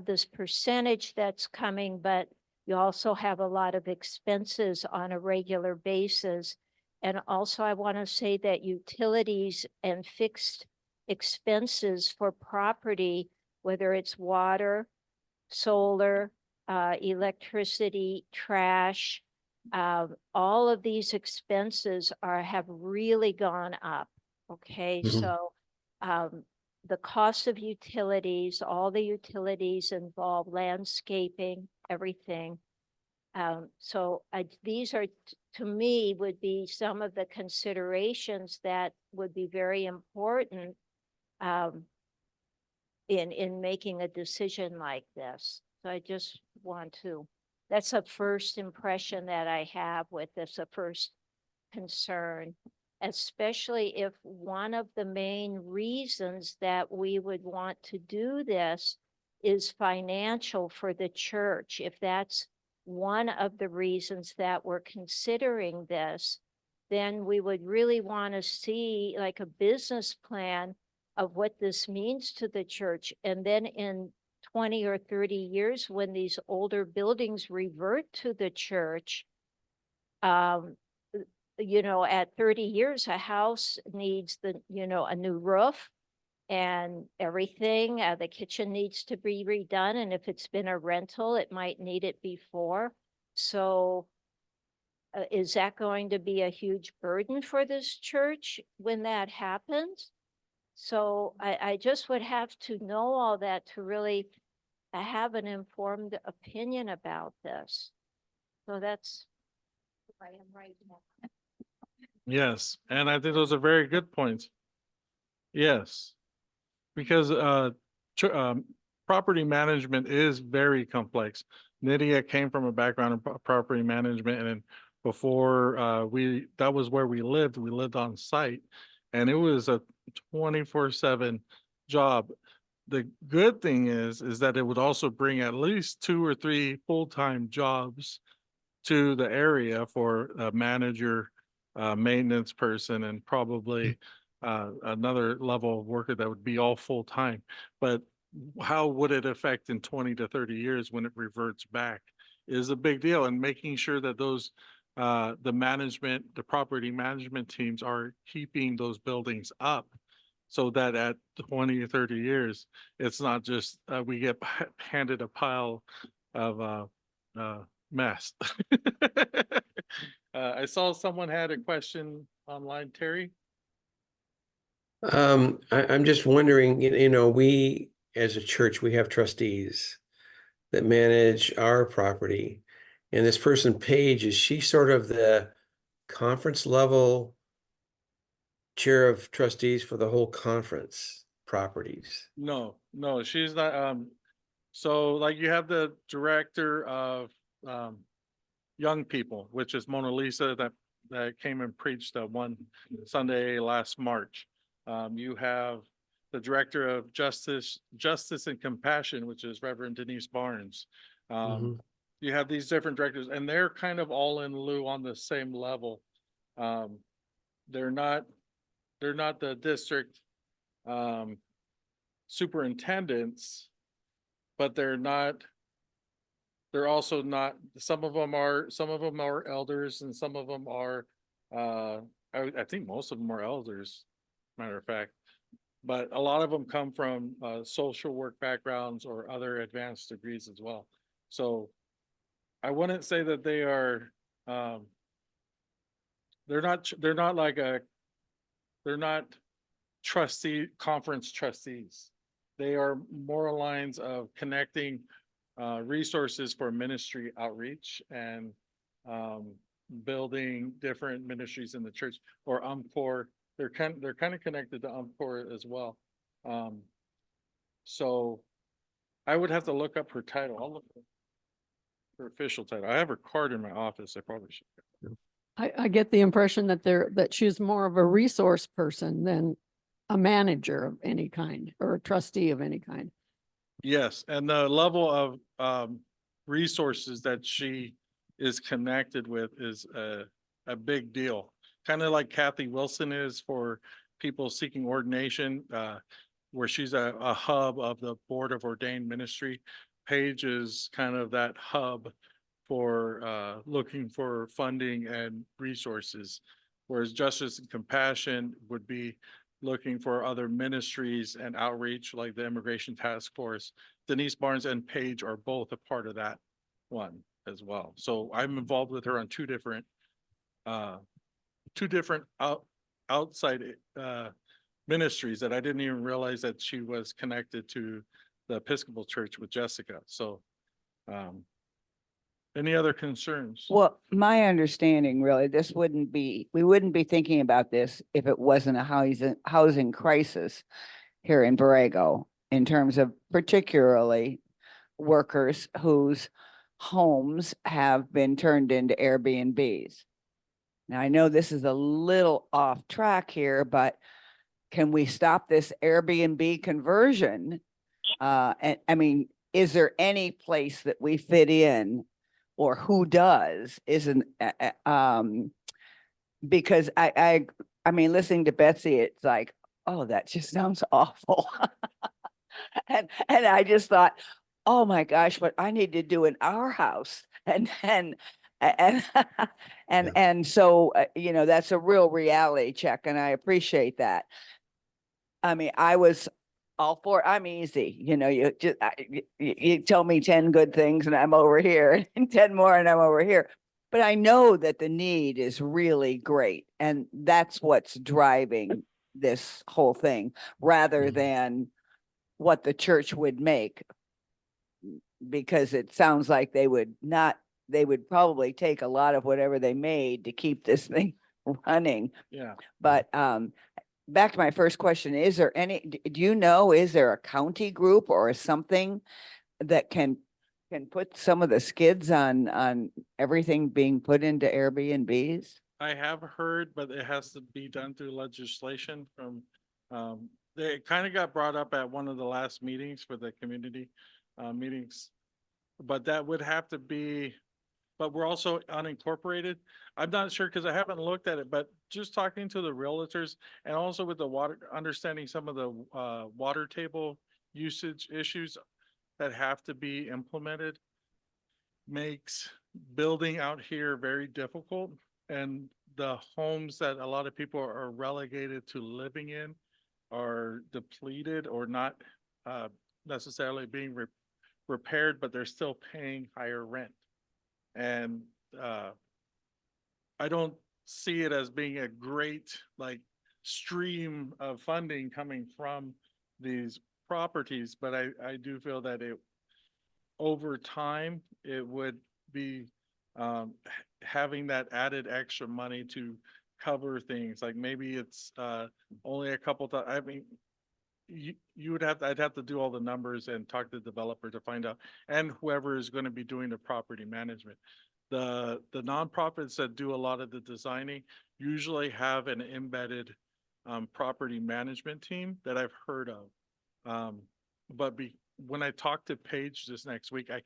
S8: this percentage that's coming, but you also have a lot of expenses on a regular basis. And also I want to say that utilities and fixed expenses for property, whether it's water, solar, electricity, trash, all of these expenses have really gone up. Okay, so the cost of utilities, all the utilities involve landscaping, everything. So these are, to me, would be some of the considerations that would be very important in making a decision like this. So I just want to, that's a first impression that I have with this, a first concern, especially if one of the main reasons that we would want to do this is financial for the church. If that's one of the reasons that we're considering this, then we would really want to see like a business plan of what this means to the church. And then in 20 or 30 years, when these older buildings revert to the church, at 30 years, a house needs a new roof and everything. The kitchen needs to be redone. And if it's been a rental, it might need it before. So is that going to be a huge burden for this church when that happens? So I just would have to know all that to really have an informed opinion about this. So that's where I am right now.
S1: Yes, and I think those are very good points. Yes, because property management is very complex. Nydia came from a background in property management, and then before that was where we lived on site, and it was a 24/7 job. The good thing is that it would also bring at least 2 or 3 full-time jobs to the area for a manager, maintenance person, and probably another level of worker that would be all full-time. But how would it affect in 20 to 30 years when it reverts back is a big deal, and making sure that those the property management teams are keeping those buildings up, so that at 20 or 30 years, it's not just we get handed a pile of mess. I saw someone had a question online, Terry.
S9: I'm just wondering, we, as a church, we have trustees that manage our property. And this person, Paige, is she sort of the conference level chair of trustees for the whole conference properties?
S1: No, she's not. So like you have the director of young people, which is Mona Lisa, that came and preached one Sunday last March. You have the director of justice and compassion, which is Reverend Denise Barnes. You have these different directors, and they're kind of all in lieu on the same level. They're not the district superintendents, but they're also not, some of them are elders, and some of them are I think most of them are elders, matter of fact, but a lot of them come from social work backgrounds or other advanced degrees as well. So I wouldn't say that they are they're not conference trustees. They are more lines of connecting resources for ministry outreach and building different ministries in the church, or UMCOR they're kind of connected to Umpqua as well. So I would have to look up her title. I'll look up her official title. I have her card in my office. I probably should.
S3: I get the impression that that she's more of a resource person than a manager of any kind or a trustee of any kind.
S1: Yes, and the level of resources that she is connected with is a big deal. Kind of like Kathy Wilson is for people seeking ordination, where she's a hub of the Board of Ordained Ministry. Paige is kind of that hub for looking for funding and resources, whereas Justice and Compassion would be looking for other ministries and outreach like the Immigration Task Force. Denise Barnes and Paige are both a part of that one as well. So I'm involved with her on two different outside ministries that I didn't even realize that she was connected to the Episcopal Church with Jessica. So any other concerns?
S2: Well, my understanding really, we wouldn't be thinking about this if it wasn't a housing crisis here in Borrego, in terms of particularly workers whose homes have been turned into Airbnbs. Now, I know this is a little off track here, but can we stop this Airbnb conversion? And I mean, is there any place that we fit in, or who does? Because I mean, listening to Betsy, it's like, oh, that just sounds awful. And I just thought, oh my gosh, what I need to do in our house. And so, you know, that's a real reality check, and I appreciate that. I mean, I was all for, I'm easy, you know, you tell me 10 good things and I'm over here, and 10 more and I'm over here. But I know that the need is really great, and that's what's driving this whole thing, rather than what the church would make, because it sounds like they would probably take a lot of whatever they made to keep this thing running.
S1: Yeah.
S2: But back to my first question, is there do you know, is there a county group or something that can put some of the skids on everything being put into Airbnbs?
S1: I have heard, but it has to be done through legislation from, they kind of got brought up at one of the last meetings for the community meetings. But that would have to be, but we're also unincorporated. I'm not sure because I haven't looked at it, but just talking to the realtors and also with the water, understanding some of the water table usage issues that have to be implemented makes building out here very difficult. And the homes that a lot of people are relegated to living in are depleted or not necessarily being repaired, but they're still paying higher rent. And I don't see it as being a great like stream of funding coming from these properties, but I do feel that over time, it would be having that added extra money to cover things. Like maybe it's only a couple, I mean, I'd have to do all the numbers and talk to the developer to find out, and whoever is going to be doing the property management. The nonprofits that do a lot of the designing usually have an embedded property management team that I've heard of. But when I talk to Paige this next week, I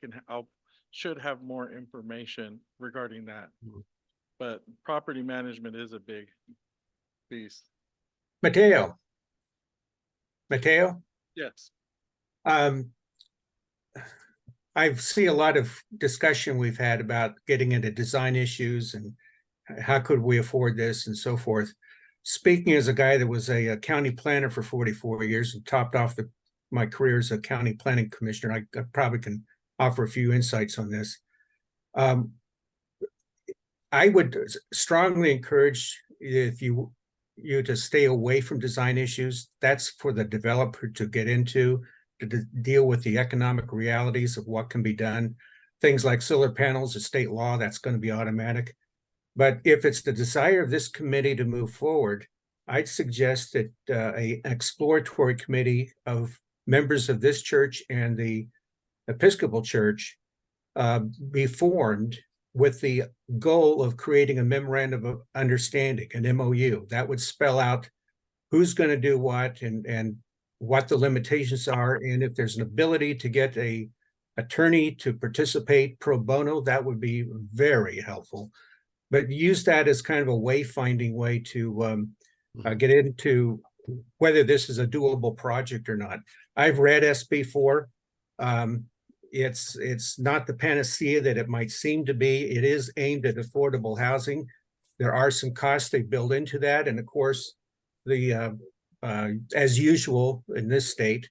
S1: should have more information regarding that. But property management is a big beast.
S6: Mateo,
S1: Yes.
S6: I see a lot of discussion we've had about getting into design issues and how could we afford this and so forth. Speaking as a guy that was a county planner for 44 years and topped off my career as a county planning commissioner, I probably can offer a few insights on this. I would strongly encourage you to stay away from design issues. That's for the developer to get into, to deal with the economic realities of what can be done. Things like solar panels, is state law, that's going to be automatic. But if it's the desire of this committee to move forward, I'd suggest that a exploratory committee of members of this church and the Episcopal Church be formed with the goal of creating a memorandum of understanding, an MOU that would spell out who's going to do what and what the limitations are. And if there's an ability to get a attorney to participate pro bono, that would be very helpful. But use that as kind of a wayfinding way to get into whether this is a doable project or not. I've read SB4. It's not the panacea that it might seem to be. It is aimed at affordable housing. There are some costs they build into that. And of course, the as usual in this state,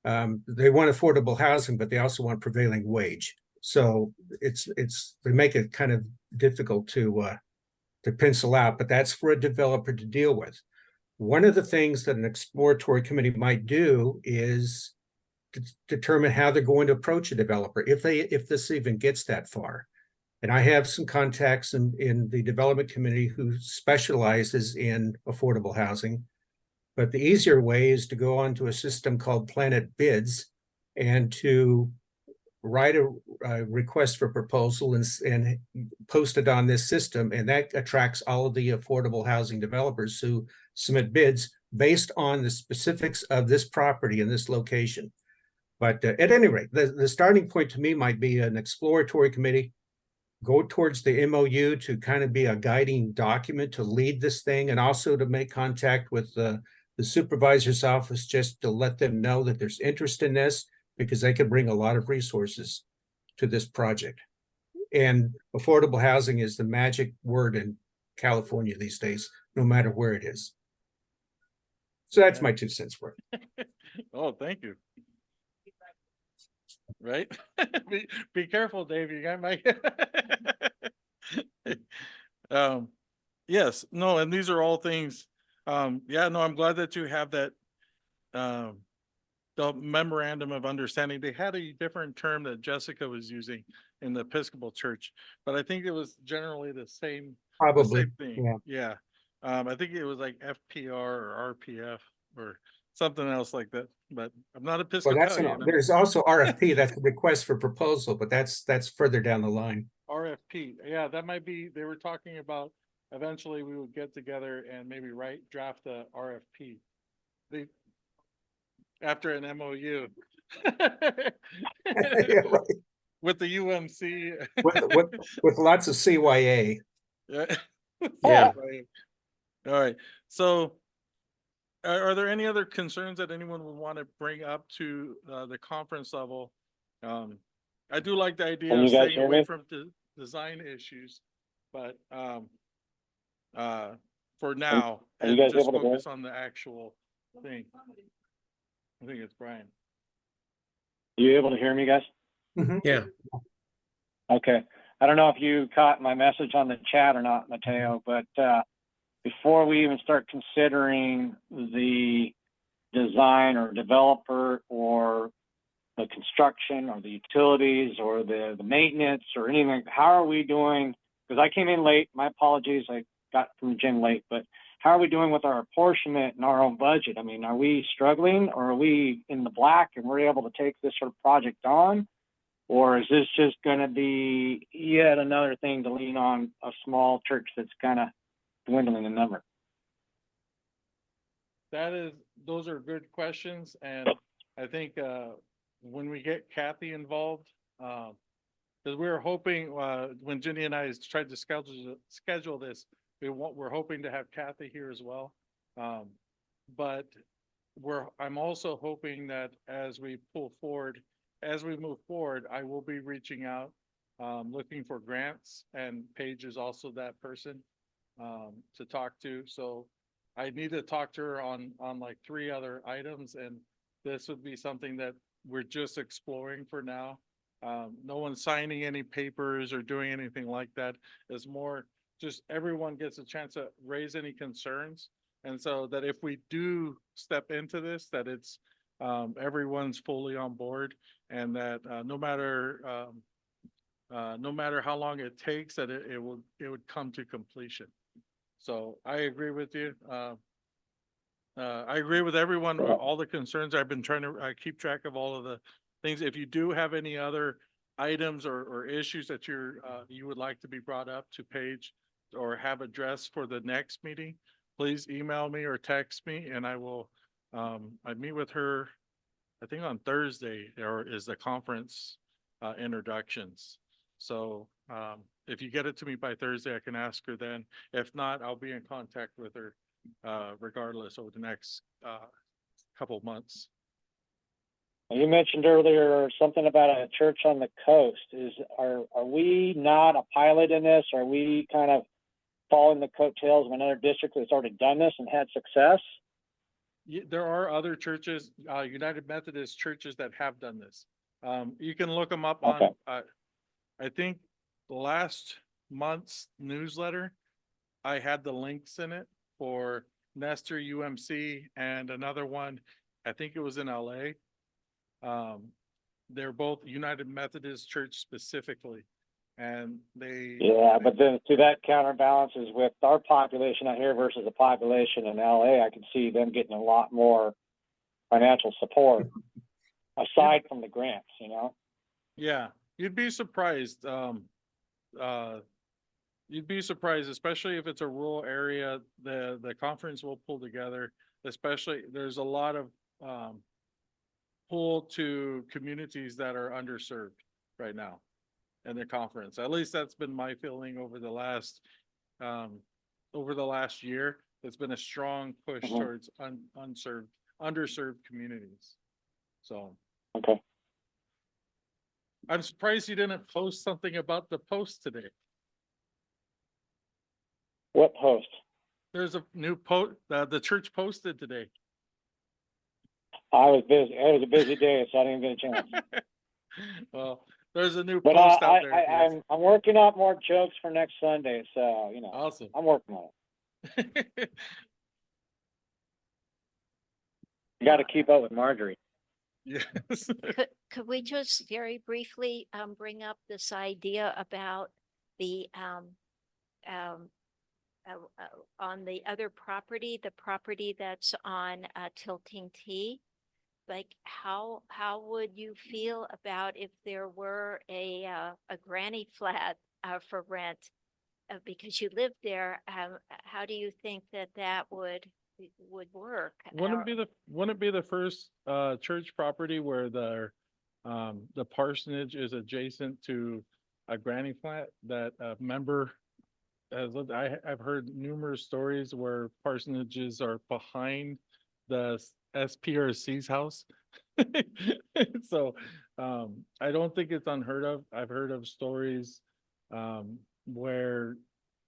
S6: they want affordable housing, but they also want prevailing wage. So they make it kind of difficult to pencil out, but that's for a developer to deal with. One of the things that an exploratory committee might do is to determine how they're going to approach a developer if this even gets that far. And I have some contacts in the development committee who specializes in affordable housing. But the easier way is to go onto a system called Planet Bids and to write a request for proposal and post it on this system. And that attracts all of the affordable housing developers who submit bids based on the specifics of this property in this location. But at any rate, the starting point to me might be an exploratory committee, go towards the MOU to kind of be a guiding document to lead this thing, and also to make contact with the supervisor's office just to let them know that there's interest in this, because they could bring a lot of resources to this project. And affordable housing is the magic word in California these days, no matter where it is. So that's my 2 cents worth.
S1: Oh, thank you. Right? Be careful, Dave. You got my. Yes, no, and these are all things. Yeah, no, I'm glad that you have that. The memorandum of understanding. They had a different term that Jessica was using in the Episcopal Church, but I think it was generally the same.
S6: Probably,
S1: The same thing. Yeah. I think it was like FPR or RPF or something else like that, but I'm not
S6: Well,
S1: Episcopalian.
S6: there's also RFP, that's a request for proposal, but that's further down the line.
S1: RFP. Yeah, that might be, they were talking about eventually we would get together and maybe draft a RFP. After an MOU.
S6: Yeah, right.
S1: With the UMC.
S6: with lots of CYA.
S1: Yeah.
S9: Yeah.
S1: All right. So are there any other concerns that anyone would want to bring up to the conference level? I do like the idea of staying away from design issues, but for now, and just focus on the actual thing. I think it's Brian.
S10: You able to hear me, guys?
S9: Yeah.
S10: Okay. I don't know if you caught my message on the chat or not, Mateo, but before we even start considering the design or developer or the construction or the utilities or the maintenance or anything, how are we doing? Because I came in late, my apologies, I got from the gym late, but how are we doing with our apportionment and our own budget? I mean, are we struggling, or are we in the black and we're able to take this sort of project on? Or is this just going to be yet another thing to lean on a small church that's kind of dwindling in number?
S1: Those are good questions. And I think when we get Kathy involved, because we were hoping when Ginny and I tried to schedule this, we're hoping to have Kathy here as well. But I'm also hoping that as we move forward, I will be reaching out, looking for grants, and Paige is also that person to talk to. So I need to talk to her on like 3 other items, and this would be something that we're just exploring for now. No one's signing any papers or doing anything like that. It's more just everyone gets a chance to raise any concerns. And so that if we do step into this, that it's everyone's fully on board, and that no matter how long it takes, that it would come to completion. So I agree with you. I agree with everyone,
S10: Yeah.
S1: all the concerns. I've been trying to, keep track of all of the things. If you do have any other items or issues that you would like to be brought up to Paige or have addressed for the next meeting, please email me or text me and I will, I meet with her, I think on Thursday, or is the conference, introductions. So, if you get it to me by Thursday, I can ask her then. If not, I'll be in contact with her, regardless over the next, couple months.
S10: You mentioned earlier something about a church on the coast. Are we not a pilot in this? Are we kind of following the coattails of another district that's already done this and had success?
S1: There are other churches, United Methodist churches that have done this. You can look them up on,
S10: Okay.
S1: I think last month's newsletter, I had the links in it for Nestor UMC and another one, I think it was in LA. They're both United Methodist Church specifically, and
S10: Yeah, but then to that counterbalances with our population out here versus the population in LA, I can see them getting a lot more financial support aside from the grants, you know?
S1: yeah, you'd be surprised. You'd be surprised, especially if it's a rural area, the conference will pull together, especially there's a lot of, pull to communities that are underserved right now in the conference. At least that's been my feeling over the last year. It's been a strong push
S10: Mhm.
S1: towards underserved communities. So
S10: Okay.
S1: I'm surprised you didn't post something about the post today.
S10: What post?
S1: There's a new post, the church posted today.
S10: I was busy. It was a busy day, so I didn't get a chance.
S1: Well, there's a new
S10: But
S1: post out there.
S10: I'm working out more jokes for next Sunday, so, you know,
S1: Awesome.
S10: I'm working on it. You got to keep up with Marjorie.
S1: Yes.
S8: Could we just very briefly bring up this idea about the on the other property, the property that's on Tilting T? Like how would you feel about if there were a granny flat for rent because you live there? How do you think that would work?
S1: Wouldn't it be the first church property where the parsonage is adjacent to a granny flat that a member has lived? I've heard numerous stories where parsonages are behind the SPRC's house. So I don't think it's unheard of. I've heard of stories where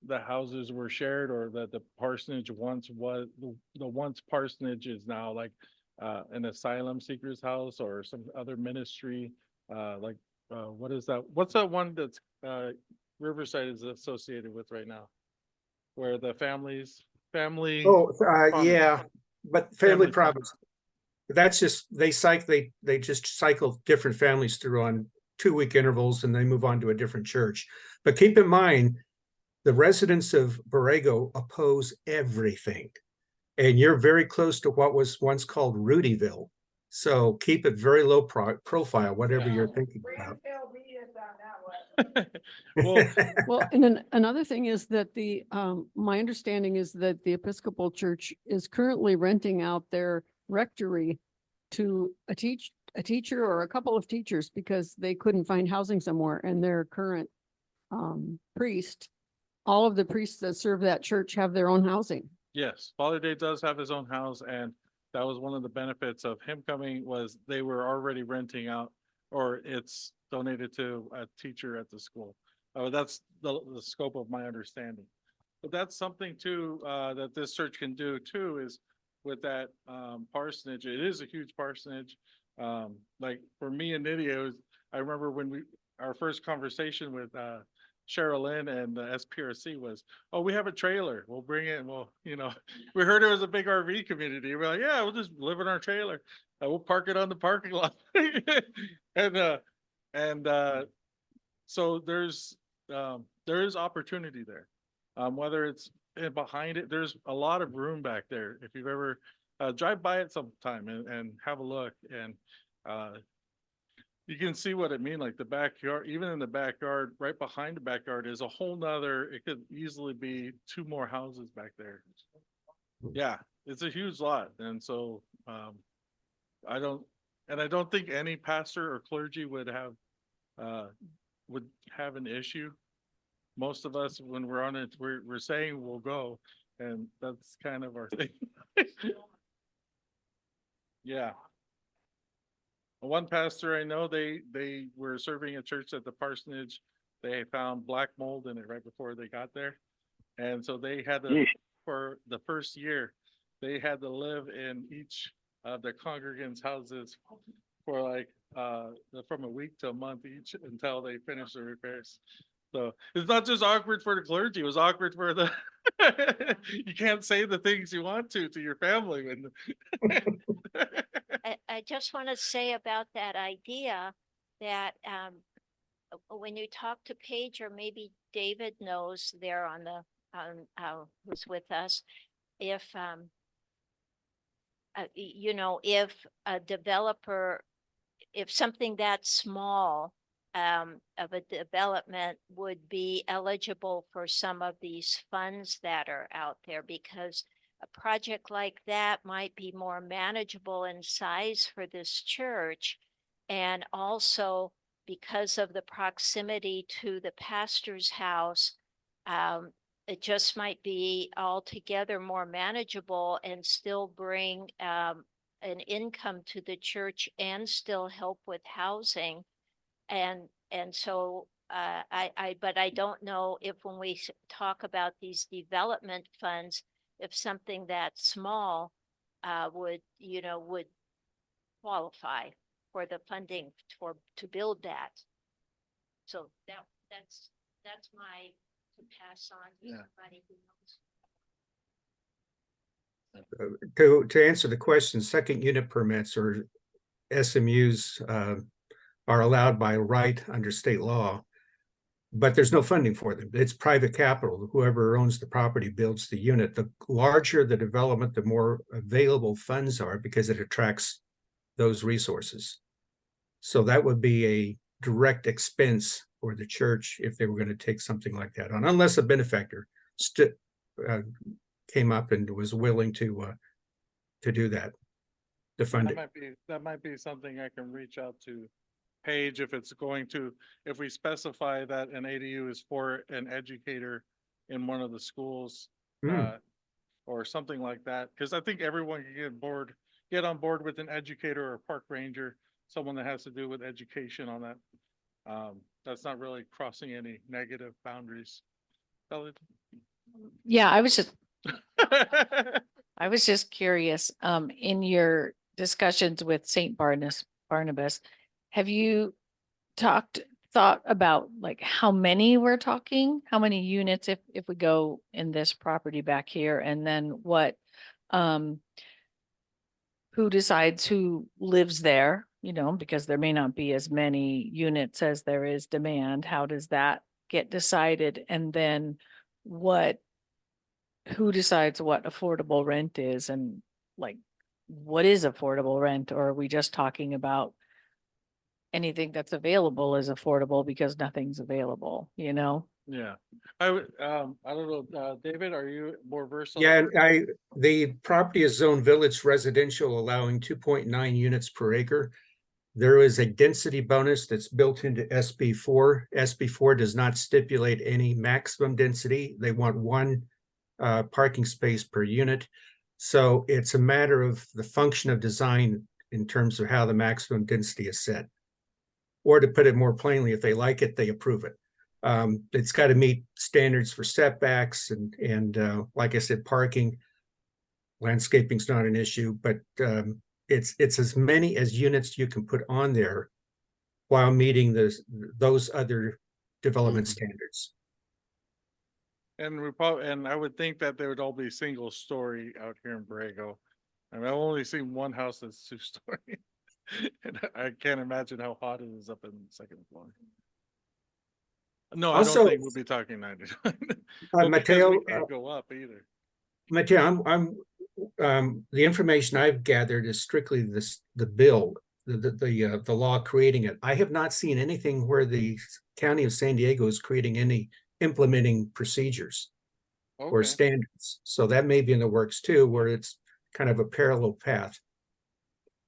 S1: the houses were shared, or that the parsonage once was the once parsonage is now like an asylum seeker's house or some other ministry. What is that? What's that one that's Riverside is associated with right now, where the family.
S6: Oh,
S1: promise.
S6: yeah, but
S1: Family
S6: family promise. That's just, they just cycle different families through on 2-week intervals and they move on to a different church. But keep in mind, the residents of Borrego oppose everything. And you're very close to what was once called Rudyville. So keep it very low profile, whatever you're thinking about.
S1: Well,
S3: Well, and another thing is that my understanding is that the Episcopal Church is currently renting out their rectory to a teacher or a couple of teachers because they couldn't find housing somewhere, and their current priest, all of the priests that serve that church have their own housing.
S1: yes, Father Day does have his own house, and that was one of the benefits of him coming, was they were already renting out, or it's donated to a teacher at the school. That's the scope of my understanding. But that's something too, that this church can do too, is with that parsonage. It is a huge parsonage. Like for me and Nydia, I remember when our first conversation with Sherilyn and the SPRC was, oh, we have a trailer. We'll bring it and we heard it was a big RV community. We're like, yeah, we'll just live in our trailer. We'll park it on the parking lot. So there is opportunity there. Whether it's behind it, there's a lot of room back there. If you've ever drive by it sometime and have a look and, you can see what it means, like the backyard, even in the backyard, right behind the backyard is a whole nother, it could easily be 2 more houses back there. Yeah, it's a huge lot. And so, I don't think any pastor or clergy would have an issue. Most of us, when we're on it, we're saying we'll go, and that's kind of our thing. Yeah. One pastor I know, they were serving a church at the parsonage. They found black mold in it right before they got there. And so they had to,
S10: Yeesh.
S1: for the first year, they had to live in each of their congregants' houses for like, from a week to a month each until they finished the repairs. So it's not just awkward for the clergy, it was awkward for the, you can't say the things you want to your family when.
S8: I just want to say about that idea that when you talk to Paige, or maybe David knows there on the who's with us, if if a developer, if something that small of a development would be eligible for some of these funds that are out there, because a project like that might be more manageable in size for this church. And also because of the proximity to the pastor's house, it just might be altogether more manageable and still bring an income to the church and still help with housing. And so but I don't know if when we talk about these development funds, if something that small would qualify for the funding to build that. So that's my to pass on to
S1: Yeah.
S8: somebody who knows.
S6: To answer the question, second unit permits or SMUs are allowed by right under state law, but there's no funding for them. It's private capital. Whoever owns the property builds the unit. The larger the development, the more available funds are because it attracts those resources. So that would be a direct expense for the church if they were going to take something like that on, unless a benefactor came up and was willing to do that, to fund it.
S1: That might be something I can reach out to Paige if it's going to, if we specify that an ADU is for an educator in one of the schools, or something like that. Because I think everyone can get on board with an educator or a park ranger, someone that has to do with education on that. That's not really crossing any negative boundaries.
S11: Yeah, I was just curious, in your discussions with St. Barnabas, have you thought about like how many we're talking, how many units if we go in this property back here, and then what, who decides who lives there, because there may not be as many units as there is demand. How does that get decided? And then who decides what affordable rent is, and like, what is affordable rent? Or are we just talking about anything that's available is affordable because nothing's available,
S1: Yeah, I don't know, David, are you more versed?
S6: Yeah, the property is zoned village residential, allowing 2.9 units per acre. There is a density bonus that's built into SB4. SB4 does not stipulate any maximum density. They want 1 parking space per unit. So it's a matter of the function of design in terms of how the maximum density is set. Or to put it more plainly, if they like it, they approve it. It's got to meet standards for setbacks and like I said, parking. Landscaping's not an issue, but it's as many as units you can put on there while meeting those other development standards.
S1: And I would think that they would all be single story out here in Borrego. I mean, I've only seen one house that's 2-story. And I can't imagine how hot it is up in the second floor. No, I
S6: Also,
S1: don't think we'll be talking 99. Well, because
S6: Mateo,
S1: we can't go up either.
S6: Mateo, I'm the information I've gathered is strictly the bill, the law creating it. I have not seen anything where the county of San Diego is creating any implementing procedures or
S1: Okay.
S6: standards. So that may be in the works too, where it's kind of a parallel path.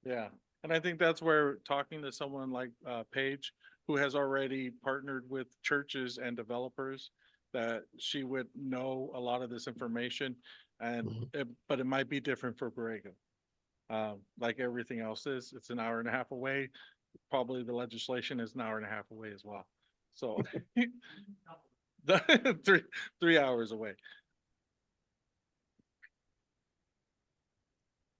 S1: Yeah, and I think that's where talking to someone like Paige, who has already partnered with churches and developers, that she would know a lot of this information, and but it might be different for Borrego. Like everything else is, it's an hour and a half away. Probably the legislation is an hour and a half away as well. So the 3 hours away.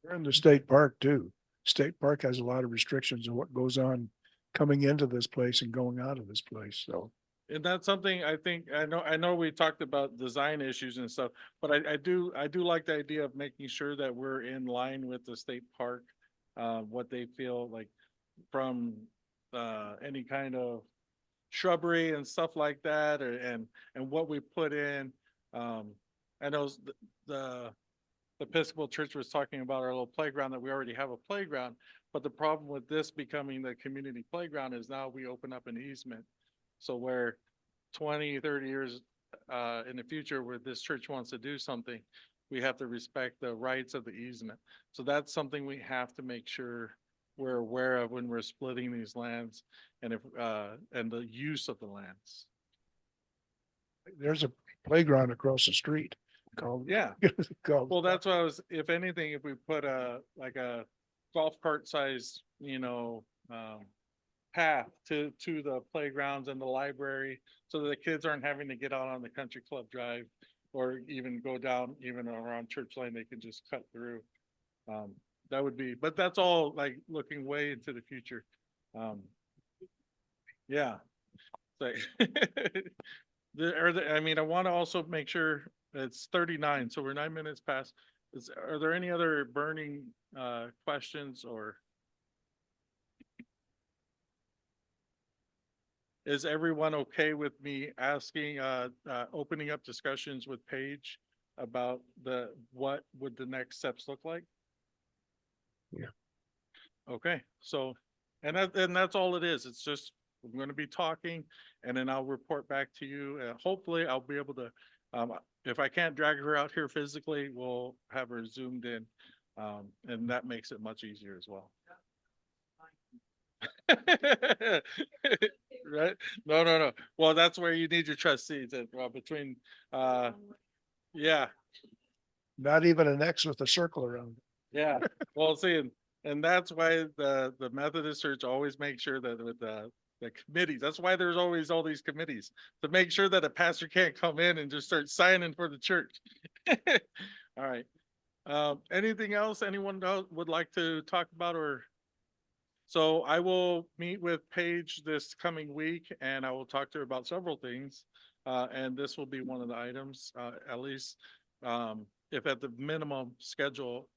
S4: We're in the state park too. State park has a lot of restrictions on what goes on coming into this place and going out of this place, so.
S1: And that's something I think, I know we talked about design issues and stuff, but I do like the idea of making sure that we're in line with the state park. What they feel like from, any kind of shrubbery and stuff like that, and what we put in. I know the Episcopal Church was talking about our little playground, that we already have a playground, but the problem with this becoming the community playground is now we open up an easement. So where 20, 30 years in the future, where this church wants to do something, we have to respect the rights of the easement. So that's something we have to make sure we're aware of when we're splitting these lands, and if and the use of the lands.
S4: There's a playground across the street called.
S1: Yeah.
S4: called-
S1: Well, that's what I was, if anything, if we put like a golf cart size, path to the playgrounds and the library, so that the kids aren't having to get out on the country club drive or even go down even around Church Lane, they can just cut through. That would be, but that's all like looking way into the future. Yeah. Like, I want to also make sure it's 39, so we're 9 minutes past. Are there any other burning questions, or is everyone okay with me asking, opening up discussions with Paige about what would the next steps look like?
S9: Yeah.
S1: Okay, so, and that's all it is. It's just, we're going to be talking, and then I'll report back to you. Hopefully I'll be able to, if I can't drag her out here physically, we'll have her zoomed in. And that makes it much easier as well. Right? No. Well, that's where you need your trustees between, yeah,
S4: Not even an X with a circle around it.
S1: yeah. Well, see, and that's why the Methodist Church always makes sure that with the committees, that's why there's always all these committees, to make sure that a pastor can't come in and just start signing for the church. All right. Anything else anyone would like to talk about? Or so I will meet with Paige this coming week, and I will talk to her about several things. And this will be one of the items, at least, if at the minimum schedule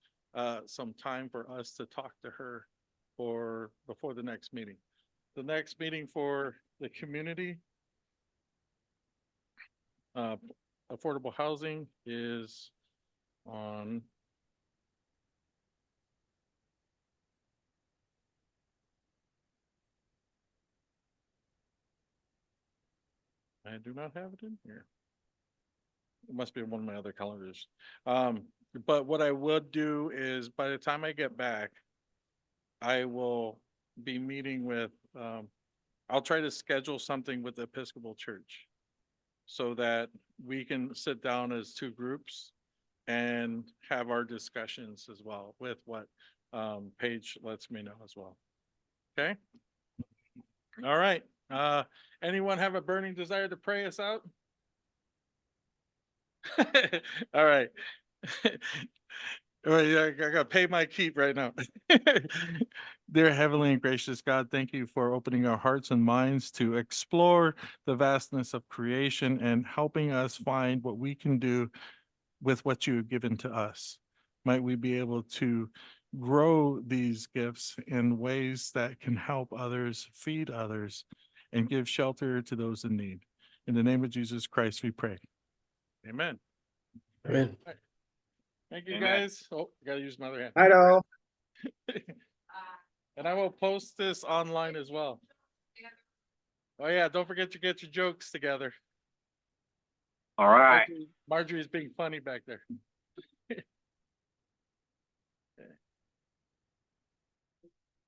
S1: some time for us to talk to her before the next meeting. The next meeting for the community affordable housing is on I do not have it in here. It must be one of my other calendars. But what I would do is, by the time I get back, I will be meeting with, I'll try to schedule something with the Episcopal Church so that we can sit down as two groups and have our discussions as well with what Paige lets me know as well. Okay. All right. Anyone have a burning desire to pray us out? All right. All right, I gotta pay my keep right now. Dear Heavenly and Gracious God, thank you for opening our hearts and minds to explore the vastness of creation and helping us find what we can do with what you have given to us. Might we be able to grow these gifts in ways that can help others, feed others, and give shelter to those in need. In the name of Jesus Christ, we pray. Amen.
S9: Amen.
S1: Thank you,
S10: Amen.
S1: guys. Oh, gotta use my other hand.
S6: Hi, all.
S1: And I will post this online as well. Oh yeah, don't forget to get your jokes together.
S10: All right.
S1: Marjorie's being funny back there.